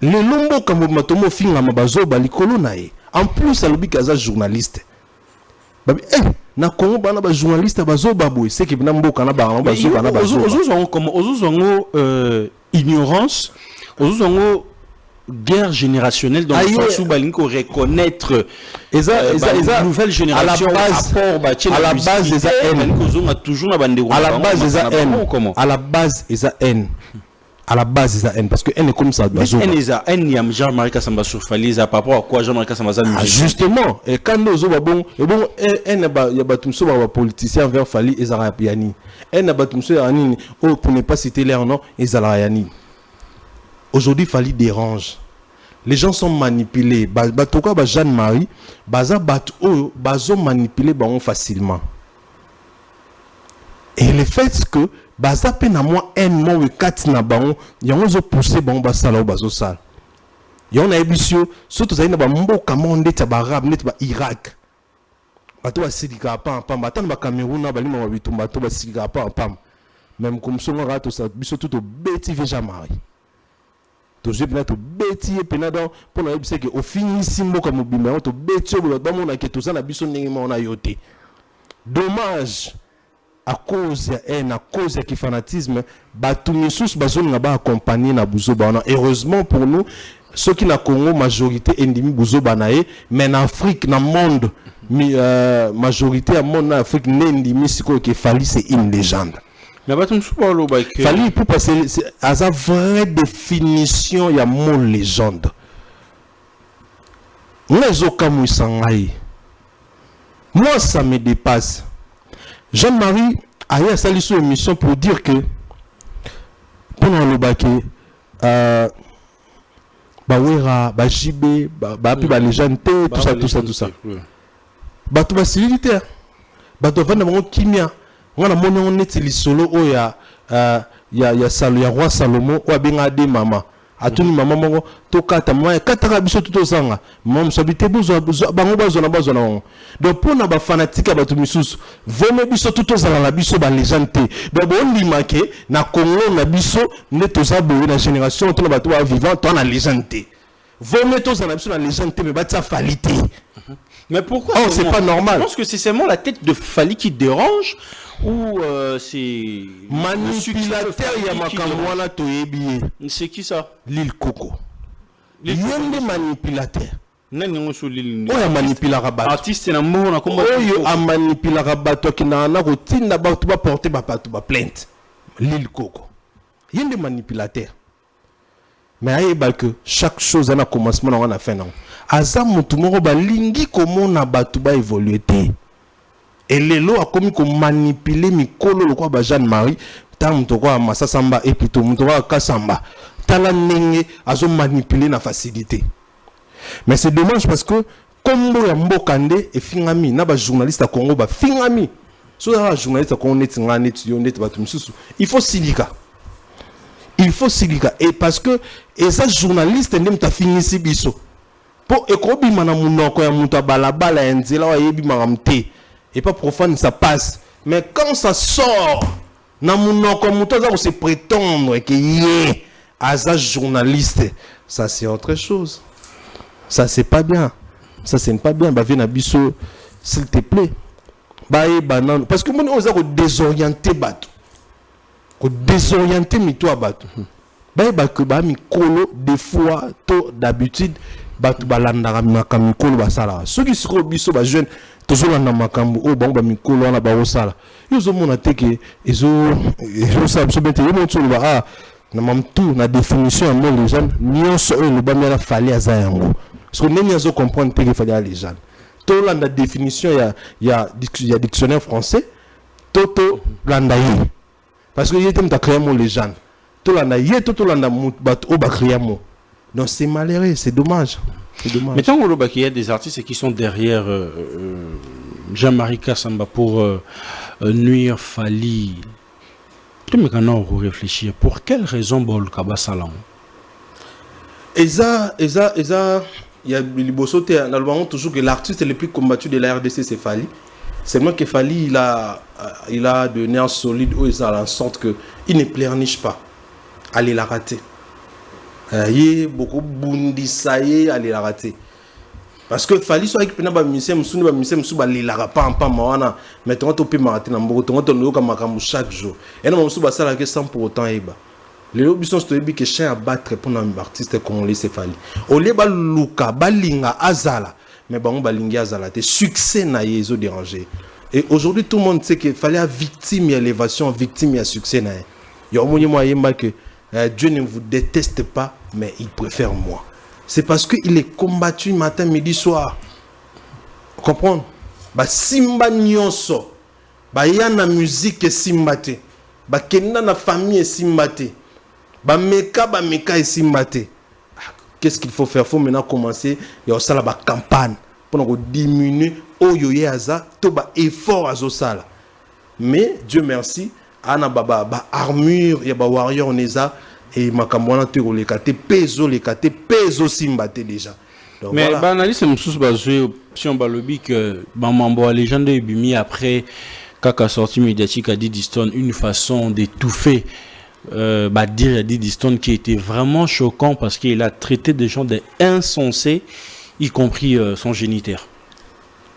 le lombo kambo matomo finga mabazo balikolo na ye en plus alobi kaza journaliste babi na Congo bana ba journaliste bazo baboy c'est que bina mboka na ba bazo bana bazo ignorance ozo guerre générationnelle dans le sens où balinko reconnaître eza nouvelle génération à la base eza haine toujours na bande à la base eza haine à la base eza haine à la base eza haine parce que haine est comme ça bazo haine ya Jean-Marie Kasamba sur Fally par rapport à quoi Jean-Marie Kasamba justement et quand ozo ba bon haine ba ya batumso ba politicien vers Fally ezara yani haine batumso ya nini pour ne pas citer leur nom ezara yani. Aujourd'hui, Fally dérange. Les gens sont manipulés. Batoka ba Jean-Marie, baza bazo manipulé facilement. Et le fait que baza pena moi un mois ou quatre na baon, yango zo pousser ba sala ou bazo sala. Yon na ebisio, surtout ça na ba mboka monde ta ba Arab net ba Irak. Bato ba sidika pam batan ba Cameroun na ba lima ba bitumba to ba sidika pam. Même comme son rato ça biso tout au bêti Jean-Marie. Toujours bien to bêti et penadon pour na ebise que au finissimo mboka mobimba to bêti o ba mona ke to ça na biso ndenge na yote. Dommage à cause ya haine, à cause ya fanatisme, batumisus bazon na ba accompagner na buzoba. Heureusement pour nous, ceux qui na Congo majorité endimi buzoba nae, mais en Afrique, dans le monde majorité à monde en Afrique n'endimi siko que Fally c'est une légende. Mais Fally pour passer à sa vraie définition il y a mon légende. Moi ça me dépasse. Jean-Marie a eu à saluer son émission pour dire que pendant le bac Bawera, Bajibé, légende, tout ça. Bato ba militaire. Bato vanda mon kimia. On a mon net solo o ya salo ya roi Salomon o benga de mama. atuni mama mongo to kata moya kata biso tout sanga mom sabité bozo bango bazo na donc pour na ba fanatique ba to misusu vome biso tout sanga la biso ba légende ba bon limake na Congo na biso ne to za boye na génération to na ba to vivant to na légende vome to sanga biso na légende mais ba tsa falité. Mais pourquoi c'est pas normal? Je pense que c'est seulement la tête de Fally qui dérange ou c'est manipulateur ya makambo wana to yebi. C'est qui ça? Lil Coco. Yende manipulateur. Nani ngoso Lil. Oya manipulaka bato. Artiste na mbo na komba. Oyo a manipulaka bato kina na ko tinda bato ba porter ba bato ba plainte. Lil Coco. Yende manipulateur. Mais ayeba que chaque chose a un commencement na wana fin na. Aza mutu moko ba lingi komona bato ba évoluer te. Et lelo a commis ko manipuler mikolo lokwa ba Jeanne Marie tant mutu kwa masasamba et plutôt mutu kwa kasamba. Tala nenge azo manipuler na facilité. Mais c'est dommage parce que kombo ya mbokande e fingami na ba journaliste à Congo ba fingami. So ya journaliste ko net nga net yo net bato misusu. Il faut silika. Il faut silika et parce que et ça journaliste ndem ta finisi biso. Po ekobi mana munoko ya muta balabala ya nzela wa yebi maramte. Et pas profane ça passe. Mais quand ça sort na munoko muta za se prétendre que yé Aza journaliste, ça c'est autre chose. Ça c'est pas bien. Ça c'est pas bien. Bah viens biso, s'il te plaît. Bah banan. Parce que moi on a désorienté bateau. Ko désorienté mito à bateau. Bah que bah mi kolo des fois tôt d'habitude bateau balanda makami kolo basala. Ceux qui sont biso bah jeune toujours na makambo o bango ba mikolo na ba osala. Yo zo mona teke ezo ça so bete yo monto ba ah na mamtu na définition ya les gens nyonso oyo lobami ala fali aza yango parce que neni azo comprendre te que fali les gens to landa définition ya dictionnaire français toto landa yi parce que yete mta créer mo les gens to landa yeto to landa bat o ba créer mo donc c'est malheureux, c'est dommage. Mais tant qu'il y a des artistes qui sont derrière Jean-Marie Kassamba pour nuire Fally. Tu me connais pour réfléchir. Pour quelle raison Bol Kaba Salam? Il y a Libosote, nous toujours que l'artiste le plus combattu de la RDC c'est Fally. C'est moi que Fally il a de nerfs solides où il a en sorte que il ne pleurniche pas. Allez la rater. Il y a beaucoup de saillé allez la rater. Parce que Fally soit avec Pena Misem la pas en mawana mais tu peux m'arrêter dans beaucoup de chaque jour et non ça la question pour autant eba les obisons se dit que chien à battre pour un artiste congolais c'est Fally au lieu ba luka balinga azala mais ba on balinga azala te succès na yezo dérangé et aujourd'hui tout le monde sait que Fally a victime et élévation victime et succès na il y a un moyen que Dieu ne vous déteste pas mais il préfère moi. C'est parce qu'il est combattu matin, midi, soir. Comprendre? Bah simba nyonso. Bah y a na musique simbate. Bah kenda na famille simbate. Bah meka et simbate. Qu'est-ce qu'il faut faire? Faut maintenant commencer. Il y a aussi la campagne pour diminuer oyoye aza to ba effort azo sala. Mais Dieu merci, ana baba ba armure ya ba warrior neza. Et makamwana te olekate peso lekate peso simbate déjà. Donc, mais voilà. Analyse msous bazwe option balobi que mamambo a légende ebimi après kaka sortie médiatique a dit Diston une façon d'étouffer dire a dit Diston qui était vraiment choquant parce qu'il a traité des gens d'insensés y compris son géniteur.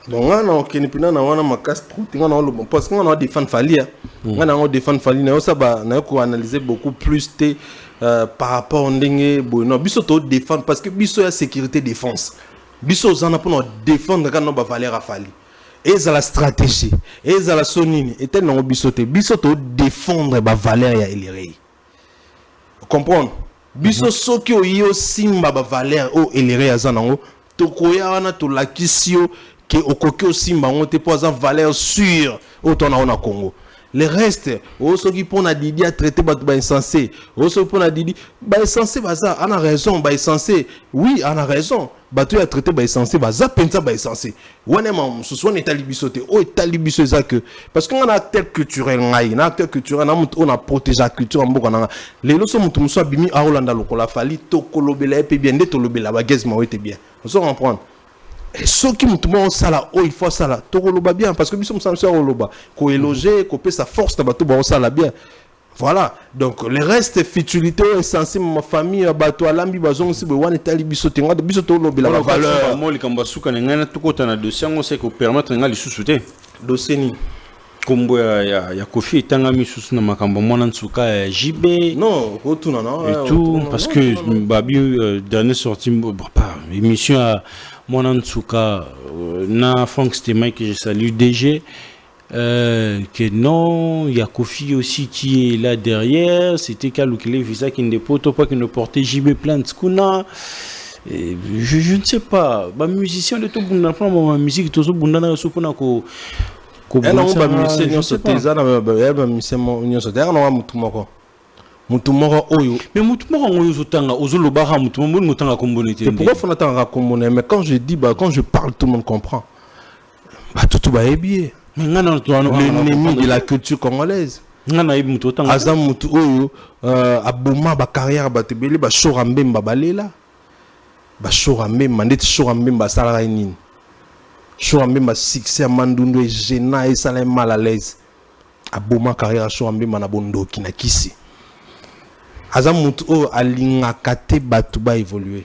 Donc on kenipina na wana makas tinga na lobo parce qu'on a défendre Fally on a défendre Fally na ça ba na ko analyser beaucoup plus par rapport au ndenge bono biso to défendre parce que biso ya sécurité défense biso zana pour défendre quand on ba valeur à Fally et ça la stratégie et ça la sonini et tel non biso to défendre ba valeur ya eléré comprendre biso soki o yo simba ba valeur o eléré azanango to koya wana to lakisio que au coquille aussi m'ont pour avoir valeur sûre autant on a Congo. Le reste, ceux qui pour na Didi à traiter bah insensé, ceux pour na Didi bah insensé bah ça, on a raison bah insensé, oui on a raison. bato ya traité ba essentiel baza penza ba essentiel wana ma ce soit état libisoté o état libiso ça que parce que on a acteur culturel ngai na acteur culturel on a protégé la culture en mboka na lelo so mutu muso bimi a Rolanda lokola fali to kolobela pe bien de to lobela ba gaz ma était bien on se comprendre ce qui mutu mo sala o il faut sala to koloba bien parce que biso musamso koloba ko éloger ko pe sa force na bato ba sala bien. Voilà, donc le reste futilité essentiel ma famille bato alambi bazong si bewan etali biso tenga biso to lobela la valeur mo likamba suka ngana to kota na dossier ngo c'est ko permettre nga lisusuté dossier ni kombo ya Kofi tanga misusu na makambo mwana nsuka JB non retourna non et tout parce que babi dernier sortie pas émission à mwana nsuka na Frank Stemai que je salue DG. Que non, il y a Kofi aussi qui est là derrière. C'était Kalukile Visa qui ne porte pas, qui ne portait JB Plants Kuna. Je ne sais pas. Ma musicien de tout le monde prend ma musique, tout le monde a soupona ko. Mais quand je dis, quand je parle, tout le monde comprend. Tout va bien. L'ennemi de la culture congolaise. Azam mutu oyo aboma ba carrière ba tebele ba shorambemba balela. Ba shorambemba ndeti shorambemba sala nini. Shorambemba succès à Mandundu et gênant et ça les mal à l'aise. Aboma carrière shorambemba na bondoki na kisi. Azam mutu oyo alinga kate batu ba évoluer.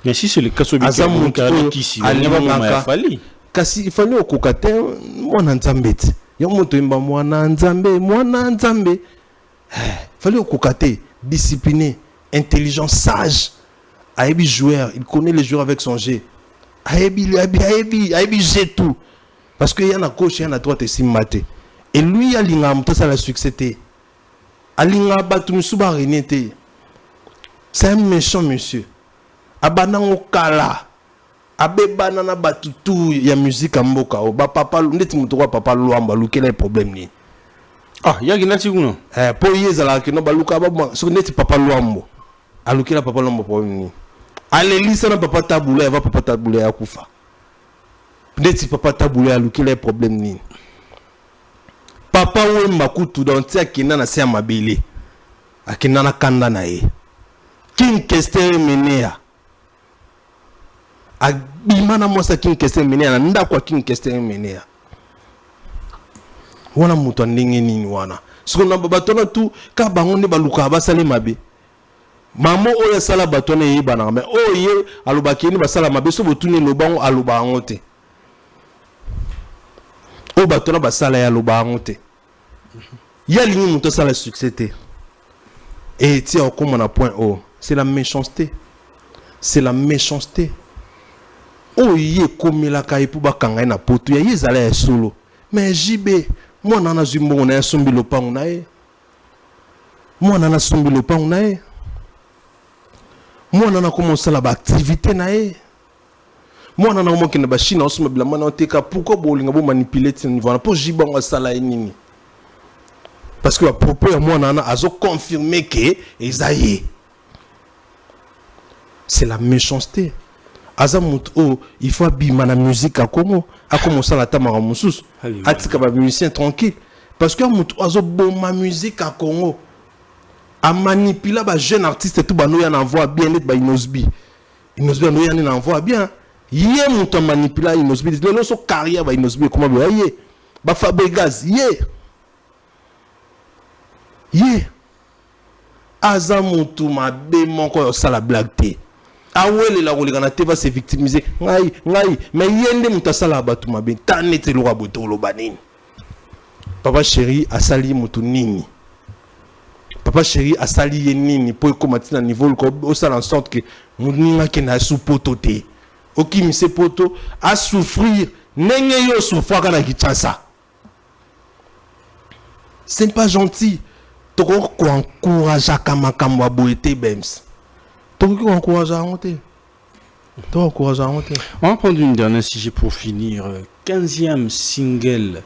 Mais si c'est le cas sur Azam mutu oyo alinga fali. Kasi il fallait okokate mwana nzambe ti yo moto imba mwana nzambe fallait okokate discipliné intelligent sage aibi joueur il connaît les joueurs avec son jeu aibi jeu tout parce que y en a gauche y en a droite et simate et lui alinga muto ça la succès te alinga batu misuba renete c'est un méchant monsieur abanango kala abe banana batutu ya musique mboka o ba papa ndeti mutu kwa papa luamba lukela problème ni ya ginati kuno po yezala ke no baluka ba so ndeti papa luambo alukela papa luambo problème ni alelisa na papa tabula ya papa tabula ya kufa ndeti papa tabula alukela problème ni papa we makutu donc tia kinana se mabele akinana kanda na ye king kester menea abimana mwasa king kester menea nda kwa king kester menea wana mutu ndenge nini wana siko na batona tu ka bango ne baluka basale mabe mamo oya sala batona yebana mais oye alobaki ni basala mabe so botuni lobango aloba ngote o batona basala ya loba ngote ya lingi mutu sala succès te et ti au comme on a point O c'est la méchanceté oh yé comme la kai pour bakanga na poto ya yezala ya solo mais JB moi nana zumbo na sombi lopango na ye moi nana sombi lopango na ye moi nana commencer la activité na ye moi nana mo kina ba chine osuma bila mana oteka pourquoi bolinga bo manipuler tin niveau pour JB on sala nini parce que à propos ya moi nana azo confirmer que ezaye c'est la méchanceté. Azamut oh, il faut abîmer la musique à Congo, à commencer la tamara musus, à tika ba musicien tranquille, parce que amut azo bon ma musique à Congo, à manipuler ba jeune artiste tout ba no ya n'envoie bien net ba Inosbi no ya n'envoie bien, yé mut manipuler Inosbi, le so carrière ba Inosbi comment ba yé, ba Fabregas yé, Azamut ma be mon ko ça la blague té. Awele la roligana te va se victimiser ngai mais yende mutasala batu mabe tanete lo raboto lo banini papa chéri asali mutu nini papa chéri asali ye nini po komati na niveau ko o sala en sorte que muninga ke na supoto te okimi se poto a souffrir nenge yo souffrir kana kichasa c'est pas gentil to ko encourager kama kama boete bems. On va prendre une dernière sujet pour finir. 15e single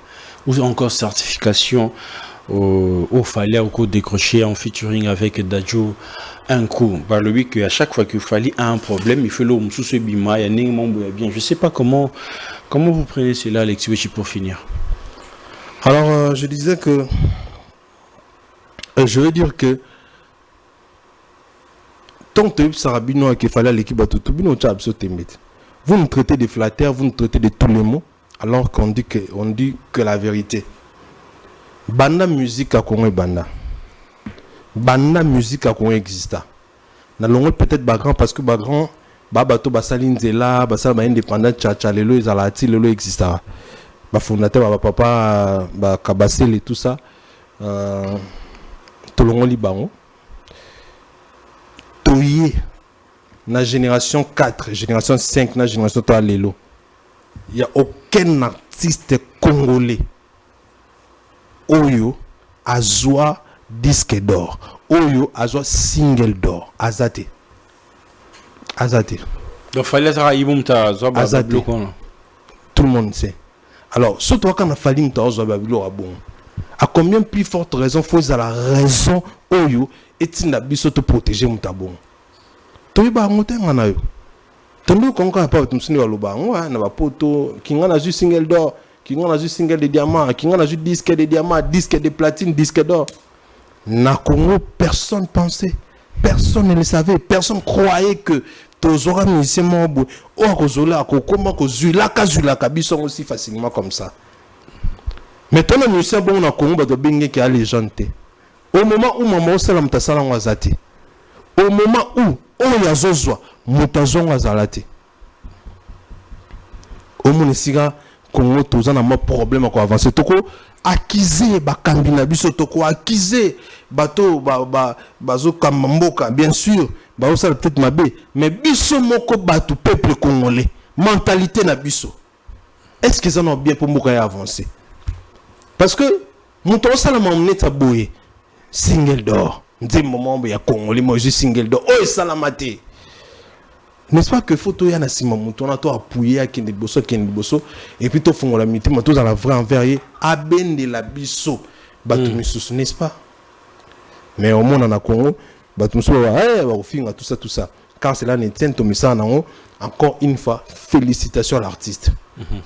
ou encore certification au Fali au coup décroché en featuring avec Dadjo un coup par lui qu'à chaque fois que Fali a un problème il fait l'homme sous ce bima il y a bien. Je sais pas comment vous prenez cela Alexis Wechi pour finir. Alors je disais que je veux dire que tant que Sarabino qu'il fallait l'équipe à tout bino vous nous traitez de flatteurs, vous nous traitez de tous les mots alors qu'on dit que la vérité. Banda musique à Congo banda musique à Congo exista na longo peut-être bagrand parce que bagrand babato basalinzela basala indépendant tcha lelo ezalati lelo exista ba fondateur ba papa ba kabasel et tout ça to longo libango toyé na génération 4 génération 5 na génération 3 lelo il y a aucun artiste congolais Oyo azwa disque d'or. Oyo azwa single d'or. Azate. Donc fallait ça ibumta zo ba tout le monde sait. Alors, surtout quand on a fallu m'ta zo ba bilo bon. À combien plus forte raison faut la raison oyo etinda biso to protéger m'ta bon. To ba ngote ngana yo. Tondo konka pa tumsini wa loba ngwa na ba poto kingana zu single d'or. Qui ont un single de diamant, qui ont un disque de diamant, disque de platine, disque d'or. Na Congo, personne pensait, personne ne le savait, personne croyait que Tozora musicien Mobo, Orozola, comment que Zulaka, sont aussi facilement comme ça. Mais ton musicien bon na Congo, de Bengue qui a légende. Au moment où maman Salam Tassalam Wazati, au moment où Oyazozwa, Moutazon Wazalati, au Munisiga, Congo tozana un problème à avancer toko acquiser ba kambina biso toko acquiser bato bazo kamamboka bien sûr ba osala peut-être mabe mais biso moko bato peuple congolais mentalité na biso est-ce que ça n'a bien pour moko avancer parce que muto osala mamne taboye single d'or ndé moment ya congolais moi je single d'or oh salamate. N'est-ce pas que photo ya na sima muto na to appuyer akende bosso et puis to fongola mitima to za la vrai envers abende la biso batu misusu n'est-ce pas mais au monde na Congo batu misusu ba ofinga tout ça car cela ne tient au misa nango encore une fois félicitations à l'artiste.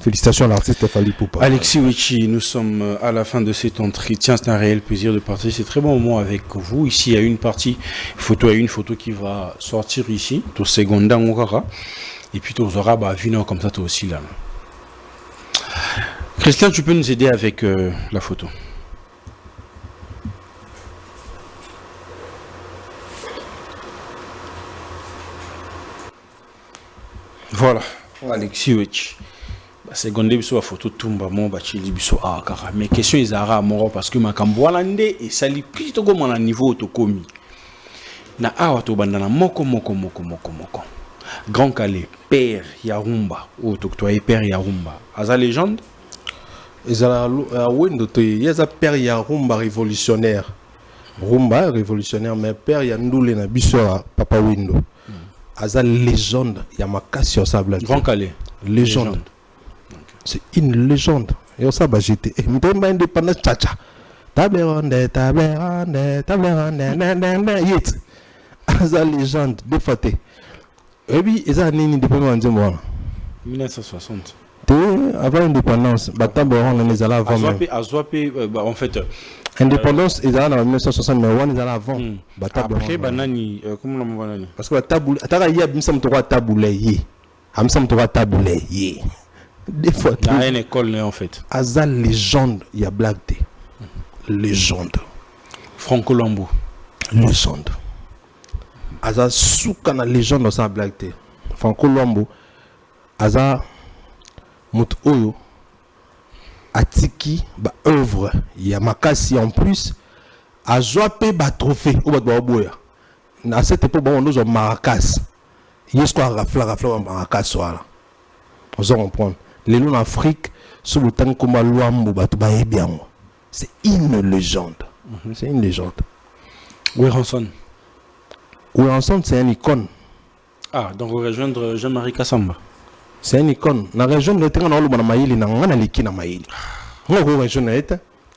Félicitations à l'artiste Fally Ipupa. Alexis Wechi, nous sommes à la fin de cet entretien. C'est un réel plaisir de partager ces très bons moments avec vous. Ici, il y a une partie photo, il y a une photo qui va sortir ici, tout seconda ngokara, et puis tu auras vino comme ça toi aussi là. Christian, tu peux nous aider avec la photo. Voilà, Alexis Wechi. Seconde biso photo tumba mo ba chili biso akara mais question izara moro parce que makambo wana nde et sali plus to comme na niveau to komi na awa to bandana moko Grand Calais père Yarumba ou to toi père Yarumba aza légende ezala wendo to yeza père Yarumba révolutionnaire Rumba révolutionnaire mais père ya ndule na biso papa Wendo aza légende ya makasi au sable Grand Calais légende. C'est une légende. Et on s'est bagité. Et nous avons indépendance tcha. Table ronde. Yet. C'est la légende. Deux fois. Et puis, ils ont une indépendance en 1960. Avant l'indépendance, table ronde, ils allaient avant. En fait. Indépendance, ils allaient en 1960, mais ils allaient avant. Après, banani, comment on va dire? Parce que la table, il y a un peu de taboulé. Des fois, il y a une école en fait. Aza légende, il y a blague. Légende. Franco Lambo. Légende. Aza souka na légende dans sa blague. Franco Lambo. Aza mut oyo. Atiki ba œuvre. Il y a makasi en plus. Azwa pe ba trophée. Ou ba boya. À cette époque, on a Maracas. Il y a ce qu'on rafla Maracas. Voilà. On se comprend. Les loups en Afrique, sous le temps comme c'est une légende. C'est une légende. Weranson. Weranson, c'est une icône. Ah, donc rejoindre Jean-Marie Kassamba. C'est une icône. La région de Tengan, on a maïli, on a liki na maïli. On a région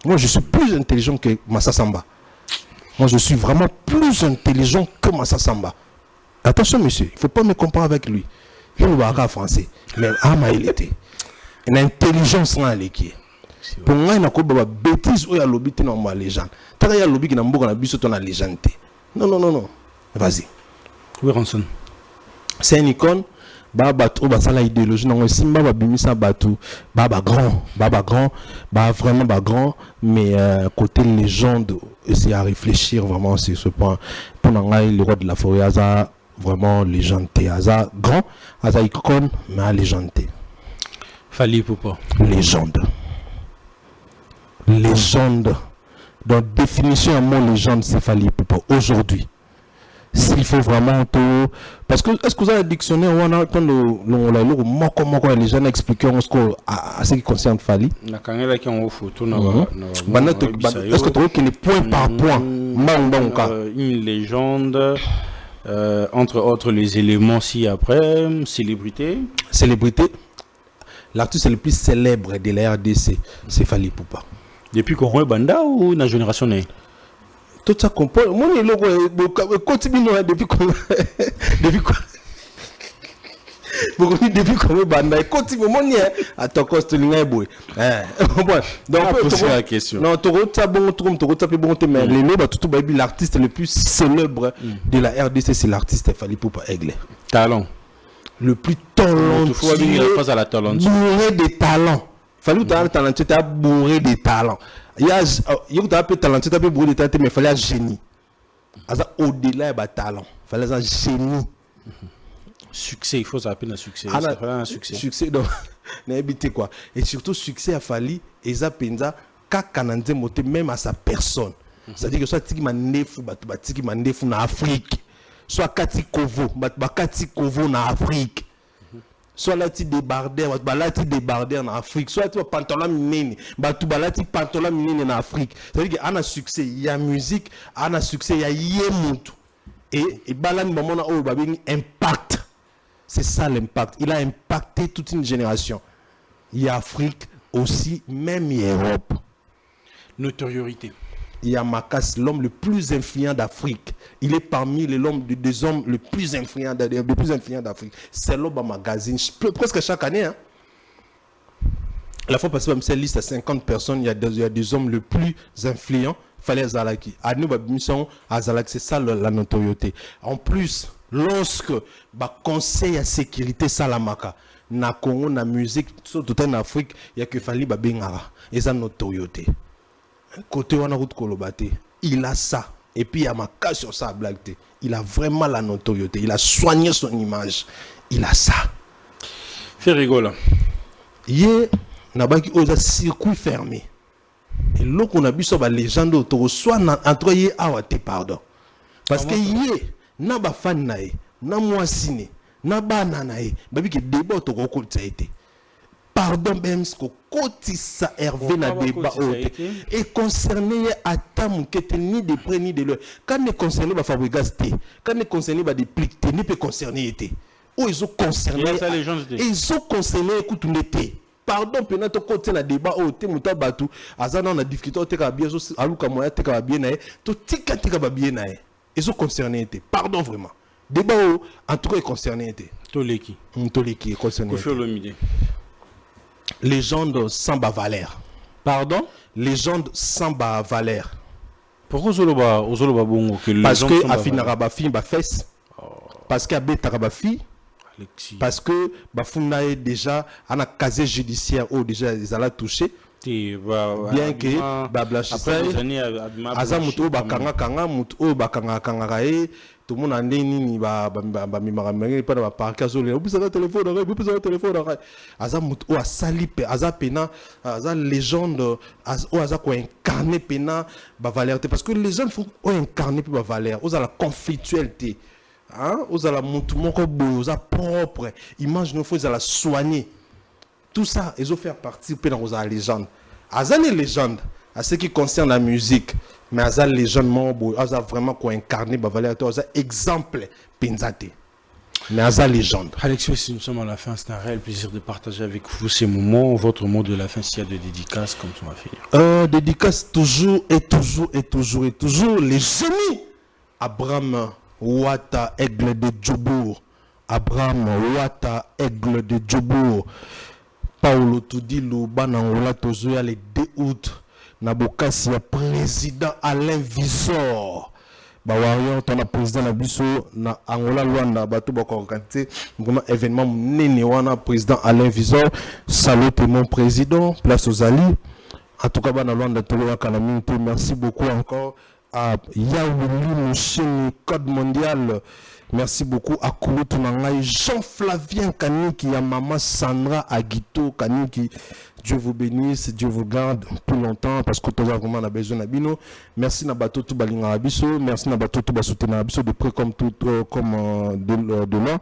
Moi, je suis plus intelligent que Massa Samba. Moi, je suis vraiment plus intelligent que Massa Samba. Attention, monsieur, il ne faut pas me comparer avec lui. Il est en français. Mais il était. Une intelligence là, elle est. Pour moi, il y a une bêtise où il y a lobby dans ma légende. Tant qu'il y a lobby qui n'a pas de légende. Non. Vas-y. Oui, Ronson. C'est une icône. Baba trop basala idéologie non simba ba bimisa batu baba grand vraiment grand mais côté légende essayer à réfléchir vraiment sur ce point pour nangai le roi de la forêt aza vraiment légende aza grand aza icône mais légende Fally Ipupa légende donc définition à mon légende c'est Fally Ipupa aujourd'hui. S'il faut vraiment tout parce que est-ce que vous avez un dictionnaire où on a comment les gens expliquent à ce qui concerne Fally est-ce que tu vois qu'il est point par point une légende entre autres les éléments ci-après célébrité l'artiste le plus célèbre de la RDC c'est Fally Ipupa depuis qu'on Banda ou la génération née tout ça comprend moi le logo continue depuis quoi depuis qu'on banda continue moi ni attends coste linga boy donc poser la question non tu mais l'artiste le plus célèbre de la RDC c'est l'artiste Fally Ipupa Aigle talent le plus talentueux bourré de talent Fally Ipupa talentueux bourré de talent il y a un peu talentueux, un peu bourré de talent, mais il fallait un génie. Au-delà de talent, il fallait un génie. Succès, il faut s'appeler un succès. Il fallait un succès. Succès, donc, quoi. Et surtout, succès a fallu, et ça penza, kakananze moté même à sa personne. C'est-à-dire que soit tiki mandefu, tiki mandefu na Afrique, soit kati kovo, kati kovo na Afrique. Soit là tu débardeur en Afrique, soit tu pantalon minene, tu balati pantalon minene en Afrique. C'est-à-dire qu'il y a un succès, il y a musique, il y a un succès, il y a yemutu. Et balan moment où impact. C'est ça l'impact. Il a impacté toute une génération. Il y a Afrique aussi, même Europe. Notoriété. Il y a Makas, l'homme le plus influent d'Afrique. Il est parmi les hommes les plus influents d'Afrique. C'est l'homme magazine. Presque chaque année. Hein. La fois passée, cette liste à 50 personnes, il y a des hommes les plus influents. Fallait Zalaki. À nous, c'est ça la notoriété. En plus, lorsque conseil à sécurité Salamaka, na Congo, na musique, surtout en Afrique, il y a que Fally Babengara. Et ça notoriété. Côté on a route Kolobate, il a ça. Et puis il y a ma casse sur sa blague. Il a vraiment la notoriété. Il a soigné son image. Il a ça. Fait rigoler. Hier, on a un circuit fermé. Et là, on a vu sur la légende autour, soit entre hier et pardon. Parce que hier, n'a pas fan nae, n'a moi ciné, n'a pas nanae, babi que débat autour au côté ça a été. Pardon, même ce que ça Hervé na débat et concerné à tam qui était ni de près ni de l'heure. Quand est concerné par Fabregas, quand est concerné par des pliques, ni peut concerner été. Ou ils ont concerné. Ils ont concerné écoute on était. Pardon, pendant que côté na débat au thé muta batu, azana on a difficulté au te ka bien so aluka moya te ka bien nae, to tika ba bien nae. Ils ont concerné été. Pardon vraiment. Débat en tout cas concerné été. Toleki concerné. Kofi Olomide. Légende Samba Valère. Pardon? Légende Samba Valère. Pourquoi Zoloba Bongo? Parce que Afinara Bafi Bafes. Parce que Abetara Bafi. Parce que Bafuna est déjà en un casier judiciaire où déjà ils allaient toucher. Bien que après des années Azamuto Bakanga Muto Bakanga Kangarae. Tout le monde a dit pas parquet téléphone azamut o salipe azapena aza légende o aza ko incarner pena ba valeur parce que les gens font incarner ba valeur aux la conflictualité hein aux la mutu moko boyo aux propre image nous faut la soigner tout ça ils ont faire partie pena aux la légende azane légende à ce qui concerne la musique. Mais à légèrement, à vraiment quoi incarner, bah valeur, à exemple, Penzate. Mais à sa légende. Alexis, si nous sommes à la fin, c'est un réel plaisir de partager avec vous ces moments. Votre mot de la fin, s'il y a de dédicaces, comme ça on va finir. Dédicace toujours et toujours et toujours et toujours les génies. Abraham Ouata, aigle de Djobour. Abraham Ouata, aigle de Djobour. Paulo Tudilo, Banangola Tozoya, le 2 août. Nabokasi, président Alain Visor. Bawarion, ton président Nabiso, na Angola Luanda, Bato Bakokante, vraiment événement Nénéwana, président Alain Visor. Salut mon président, place aux alliés. En tout cas, Luanda, merci beaucoup encore à Yaouli Moucheni, Code Mondial. Merci beaucoup à Koulou Tunangai, Jean-Flavien Kaniki, à Maman Sandra Aguito Kaniki. Dieu vous bénisse, Dieu vous garde plus longtemps parce que tout vraiment a besoin d'abino. Merci Nabato tout balinga abiso, merci Nabato tout basoutenir abiso de près comme tout comme de loin.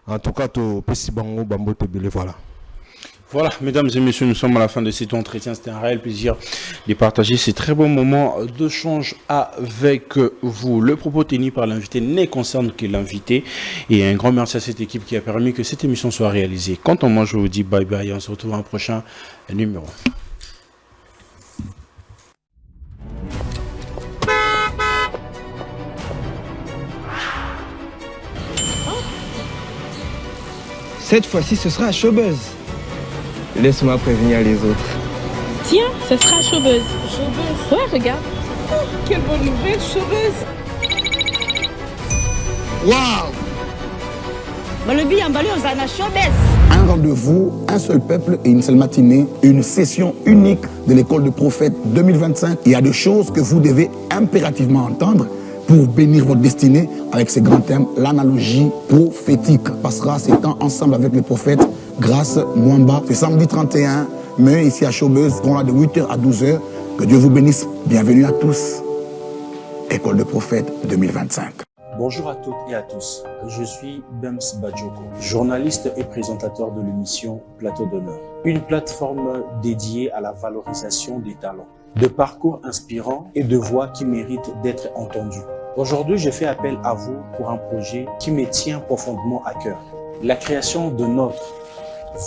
En tout cas, tout petit bango bambo te belé voilà. Voilà, mesdames et messieurs, nous sommes à la fin de cet entretien. C'était un réel plaisir de partager ces très bons moments d'échange avec vous. Le propos tenu par l'invité ne concerne que l'invité. Et un grand merci à cette équipe qui a permis que cette émission soit réalisée. Quant à moi, je vous dis bye bye et on se retrouve à un prochain numéro. Cette fois-ci, ce sera à Showbuzz. Laisse-moi prévenir les autres. Tiens, ce sera Showbuzz. Showbuzz. Ouais, regarde. Oh, quelle bonne nouvelle, Showbuzz. Waouh! Un rendez-vous, un seul peuple et une seule matinée, une session unique de l'école de prophète 2025. Il y a des choses que vous devez impérativement entendre pour bénir votre destinée avec ces grands thèmes. L'analogie prophétique passera ses temps ensemble avec les prophètes Grâce Mwamba. C'est samedi 31 mai ici à Showbuzz. On a de 8h à 12h. Que Dieu vous bénisse. Bienvenue à tous. École de prophète 2025. Bonjour à toutes et à tous, je suis Bems Badjoko, journaliste et présentateur de l'émission Plateau d'honneur, une plateforme dédiée à la valorisation des talents, de parcours inspirants et de voix qui méritent d'être entendues. Aujourd'hui, je fais appel à vous pour un projet qui me tient profondément à cœur, la création de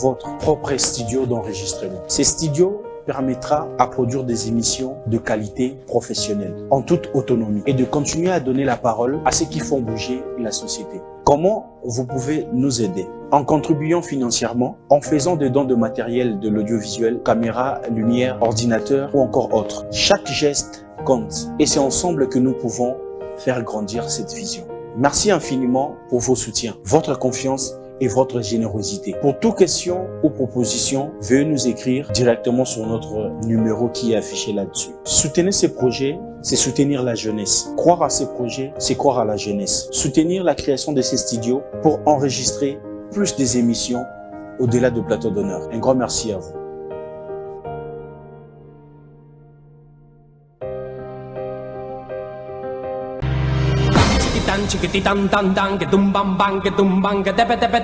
votre propre studio d'enregistrement. Ces studios permettra à produire des émissions de qualité professionnelle, en toute autonomie, et de continuer à donner la parole à ceux qui font bouger la société. Comment vous pouvez nous aider? En contribuant financièrement, en faisant des dons de matériel de l'audiovisuel, caméra, lumière, ordinateur ou encore autre. Chaque geste compte et c'est ensemble que nous pouvons faire grandir cette vision. Merci infiniment pour vos soutiens, votre confiance et votre générosité. Pour toute question ou proposition, veuillez nous écrire directement sur notre numéro qui est affiché là-dessus. Soutenir ces projets, c'est soutenir la jeunesse. Croire à ces projets, c'est croire à la jeunesse. Soutenir la création de ces studios pour enregistrer plus des émissions au-delà de Plateau d'honneur. Un grand merci à vous. Chiquititan, chiquititan, tan, tan, que tum bam bam, que tum bam, que tepe tepe.